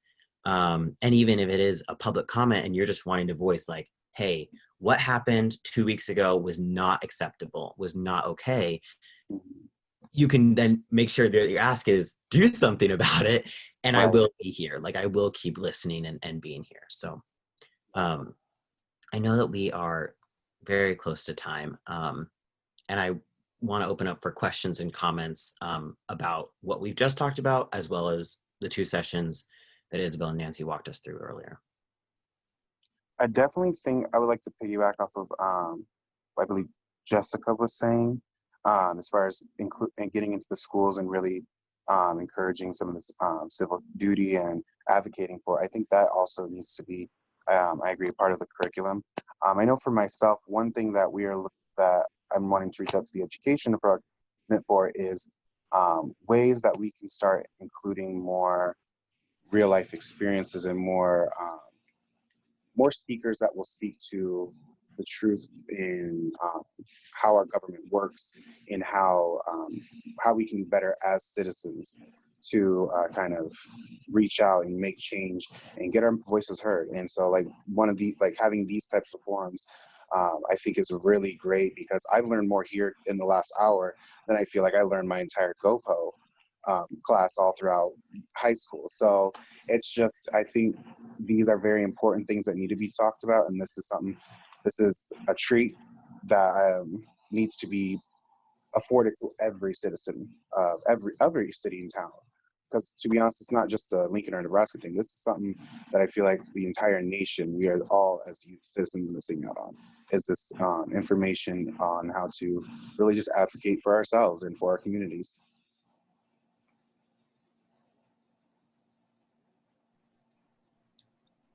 And even if it is a public comment and you're just wanting to voice like, hey, what happened 2 weeks ago was not acceptable, was not okay, you can then make sure that your ask is do something about it. And I will be here. Like, I will keep listening and being here. So I know that we are very close to time. And I want to open up for questions and comments about what we've just talked about, as well as the 2 sessions that Isabel and Nancy walked us through earlier. I definitely think I would like to piggyback off of what I believe Jessica was saying, as far as getting into the schools and really encouraging some of this civil duty and advocating for. I think that also needs to be, I agree, a part of the curriculum. I know for myself, one thing that that I'm wanting to reach out to the education department for is ways that we can start including more real life experiences and more speakers that will speak to the truth in how our government works, and how we can do better as citizens to kind of reach out and make change and get our voices heard. And so like having these types of forums, I think is really great, because I've learned more here in the last hour than I feel like I learned my entire GoPo class all throughout high school. So it's just, I think these are very important things that need to be talked about, and this is a treat that needs to be afforded to every citizen of every city and town. Because to be honest, it's not just a Lincoln or Nebraska thing. This is something that I feel like the entire nation, we are all as youth citizens missing out on, is this information on how to really just advocate for ourselves and for our communities.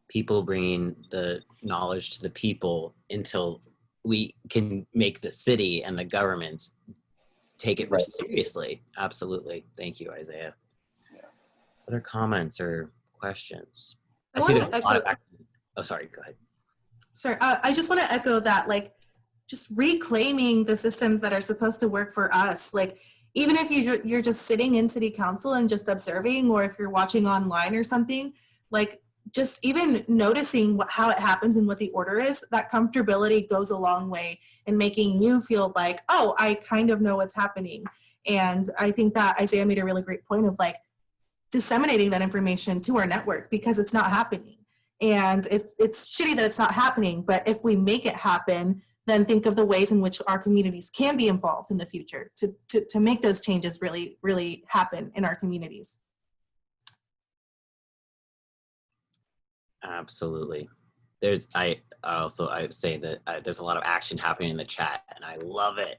People bringing the knowledge to the people until we can make the city and the governments take it seriously. Absolutely. Thank you, Isaiah. Other comments or questions? I see there's a lot of oh, sorry, go ahead. Sorry, I just want to echo that, like, just reclaiming the systems that are supposed to work for us. Like, even if you're just sitting in city council and just observing, or if you're watching online or something, like, just even noticing how it happens and what the order is, that comfortability goes a long way in making you feel like, oh, I kind of know what's happening. And I think that Isaiah made a really great point of like disseminating that information to our network, because it's not happening. And it's shitty that it's not happening, but if we make it happen, then think of the ways in which our communities can be involved in the future to make those changes really, really happen in our communities. Absolutely. I say that there's a lot of action happening in the chat, and I love it.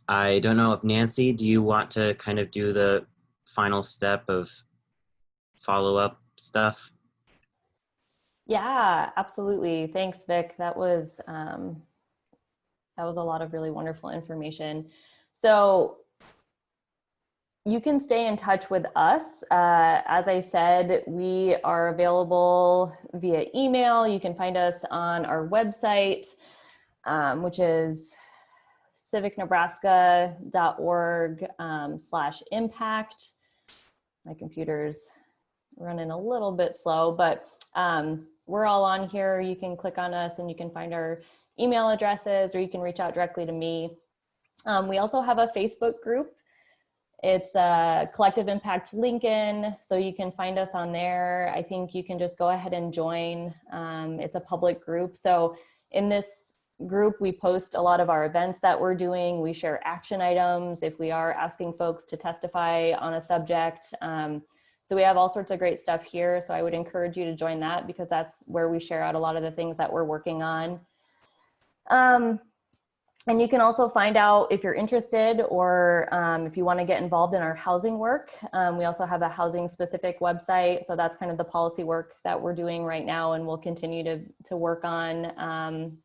I don't know if Nancy, do you want to kind of do the final step of follow-up stuff? Yeah, absolutely. Thanks, Vic. That was a lot of really wonderful information. So you can stay in touch with us. As I said, we are available via email. You can find us on our website, which is civicnebraska.org/impact. My computer's running a little bit slow, but we're all on here. You can click on us and you can find our email addresses, or you can reach out directly to me. We also have a Facebook group. It's Collective Impact Lincoln, so you can find us on there. I think you can just go ahead and join. It's a public group. So in this group, we post a lot of our events that we're doing. We share action items if we are asking folks to testify on a subject. So we have all sorts of great stuff here. So I would encourage you to join that, because that's where we share out a lot of the things that we're working on. And you can also find out if you're interested, or if you want to get involved in our housing work. We also have a housing specific website. So that's kind of the policy work that we're doing right now and we'll continue to work on.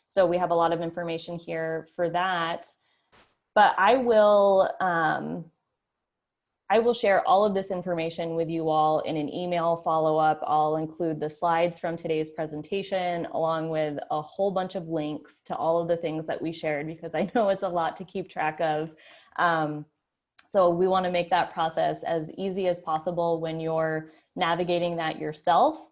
So we have a lot of information here for that. But I will share all of this information with you all in an email follow-up. I'll include the slides from today's presentation, along with a whole bunch of links to all of the things that we shared, because I know it's a lot to keep track of. So we want to make that process as easy as possible when you're navigating that yourself.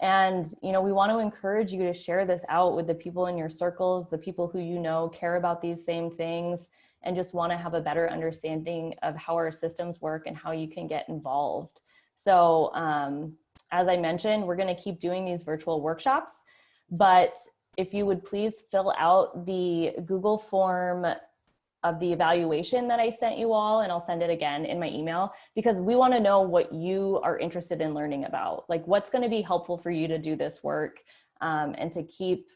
And, you know, we want to encourage you to share this out with the people in your circles, the people who you know care about these same things, and just want to have a better understanding of how our systems work and how you can get involved. So as I mentioned, we're going to keep doing these virtual workshops, but if you would please fill out the Google form of the evaluation that I sent you all, and I'll send it again in my email, because we want to know what you are interested in learning about, like what's going to be helpful for you to do this work, and to keep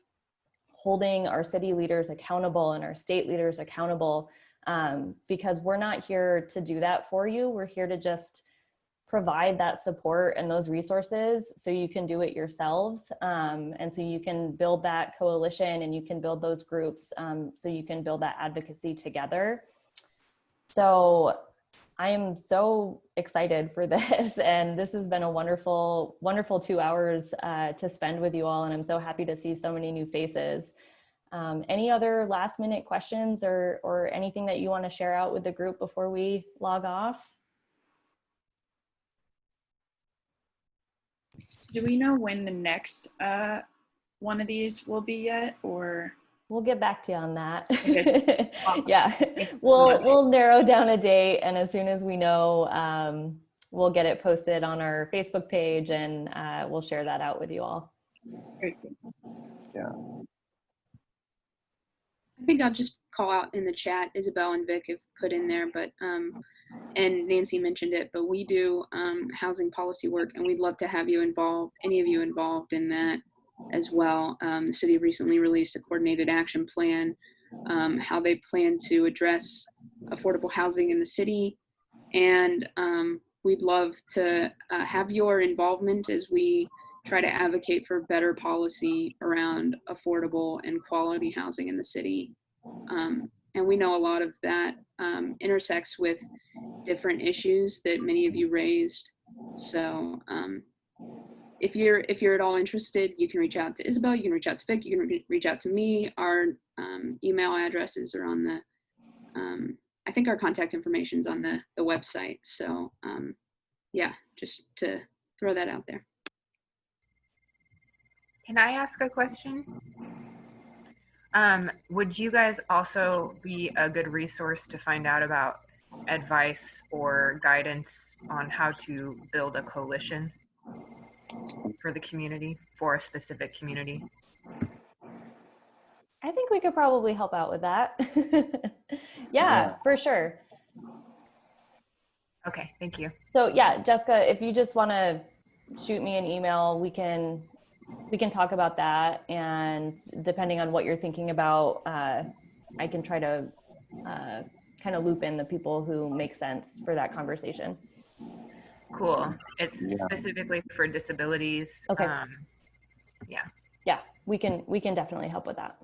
holding our city leaders accountable and our state leaders accountable, because we're not here to do that for you. We're here to just provide that support and those resources so you can do it yourselves, and so you can build that coalition and you can build those groups, so you can build that advocacy together. So I am so excited for this, and this has been a wonderful, wonderful 2 hours to spend with you all, and I'm so happy to see so many new faces. Any other last minute questions or anything that you want to share out with the group before we log off? Do we know when the next one of these will be yet, or? We'll get back to you on that. Okay. Awesome. Yeah, we'll narrow down a date, and as soon as we know, we'll get it posted on our Facebook page, and we'll share that out with you all. Great. Yeah. I think I'll just call out in the chat, Isabel and Vic have put in there, but and Nancy mentioned it, but we do housing policy work, and we'd love to have you involved, any of you involved in that as well. The city recently released a coordinated action plan, how they plan to address affordable housing in the city, and we'd love to have your involvement as we try to advocate for better policy around affordable and quality housing in the city. And we know a lot of that intersects with different issues that many of you raised. So if you're at all interested, you can reach out to Isabel, you can reach out to Vic, you can reach out to me. Our email addresses are on the, I think our contact information is on the website. So yeah, just to throw that out there. Can I ask a question? Would you guys also be a good resource to find out about advice or guidance on how to build a coalition for the community, for a specific community? I think we could probably help out with that. Yeah, for sure. Okay, thank you. So yeah, Jessica, if you just want to shoot me an email, we can talk about that, and depending on what you're thinking about, I can try to kind of loop in the people who make sense for that conversation. Cool. It's specifically for disabilities. Okay. Yeah, we can definitely help with that.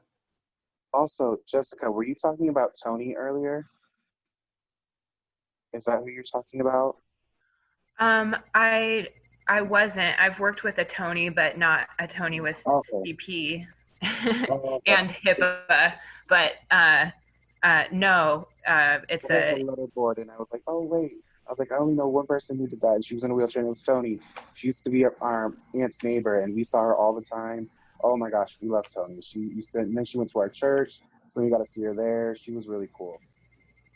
Also, Jessica, were you talking about Tony earlier? Is that who you're talking about? I wasn't. I've worked with a Tony, but not a Tony with CP and HIPAA. But no, it's a letterboard, and I was like, oh wait. I was like, I only know one person who did that. And she was in a wheelchair, and it was Tony. She used to be our aunt's neighbor, and we saw her all the time. Oh my gosh, we love Tony. And then she went to our church, so we got to see her there. She was really cool.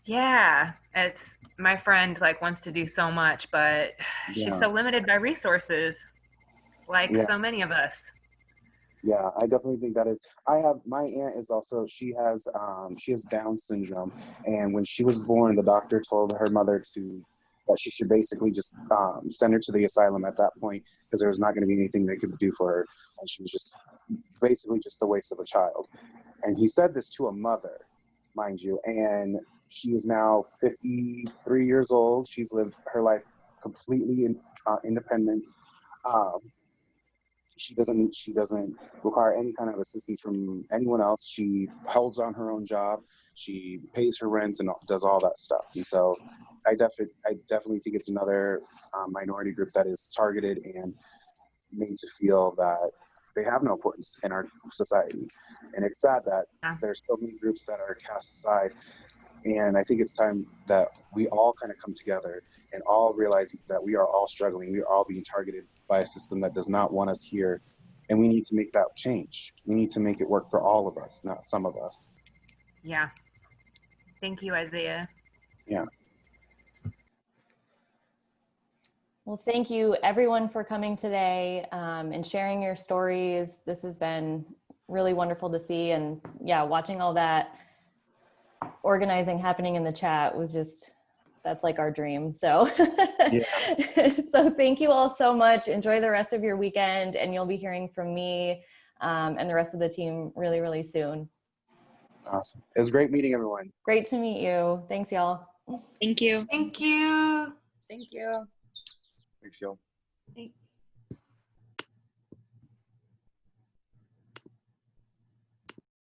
Yeah, it's my friend like wants to do so much, but she's so limited by resources, like so many of us. Yeah, I definitely think that is. My aunt is also, she has Down syndrome, and when she was born, the doctor told her mother that she should basically just send her to the asylum at that point, because there was not going to be anything they could do for her, and she was just basically just a waste of a child. And he said this to a mother, mind you, and she is now 53 years old. She's lived her life completely independent. She doesn't require any kind of assistance from anyone else. She holds on her own job. She pays her rent and does all that stuff. And so I definitely think it's another minority group that is targeted and made to feel that they have no importance in our society. And it's sad that there's so many groups that are cast aside. And I think it's time that we all kind of come together and all realize that we are all struggling. We are all being targeted by a system that does not want us here. And we need to make that change. We need to make it work for all of us, not some of us. Yeah. Thank you, Isaiah. Yeah. Well, thank you everyone for coming today and sharing your stories. This has been really wonderful to see. And yeah, watching all that organizing happening in the chat was just, that's like our dream. So, so thank you all so much. Enjoy the rest of your weekend, and you'll be hearing from me and the rest of the team really, really soon. Awesome. It was great meeting everyone. Great to meet you. Thanks, y'all. Thank you. Thank you. Thank you. Thanks, y'all. Thanks.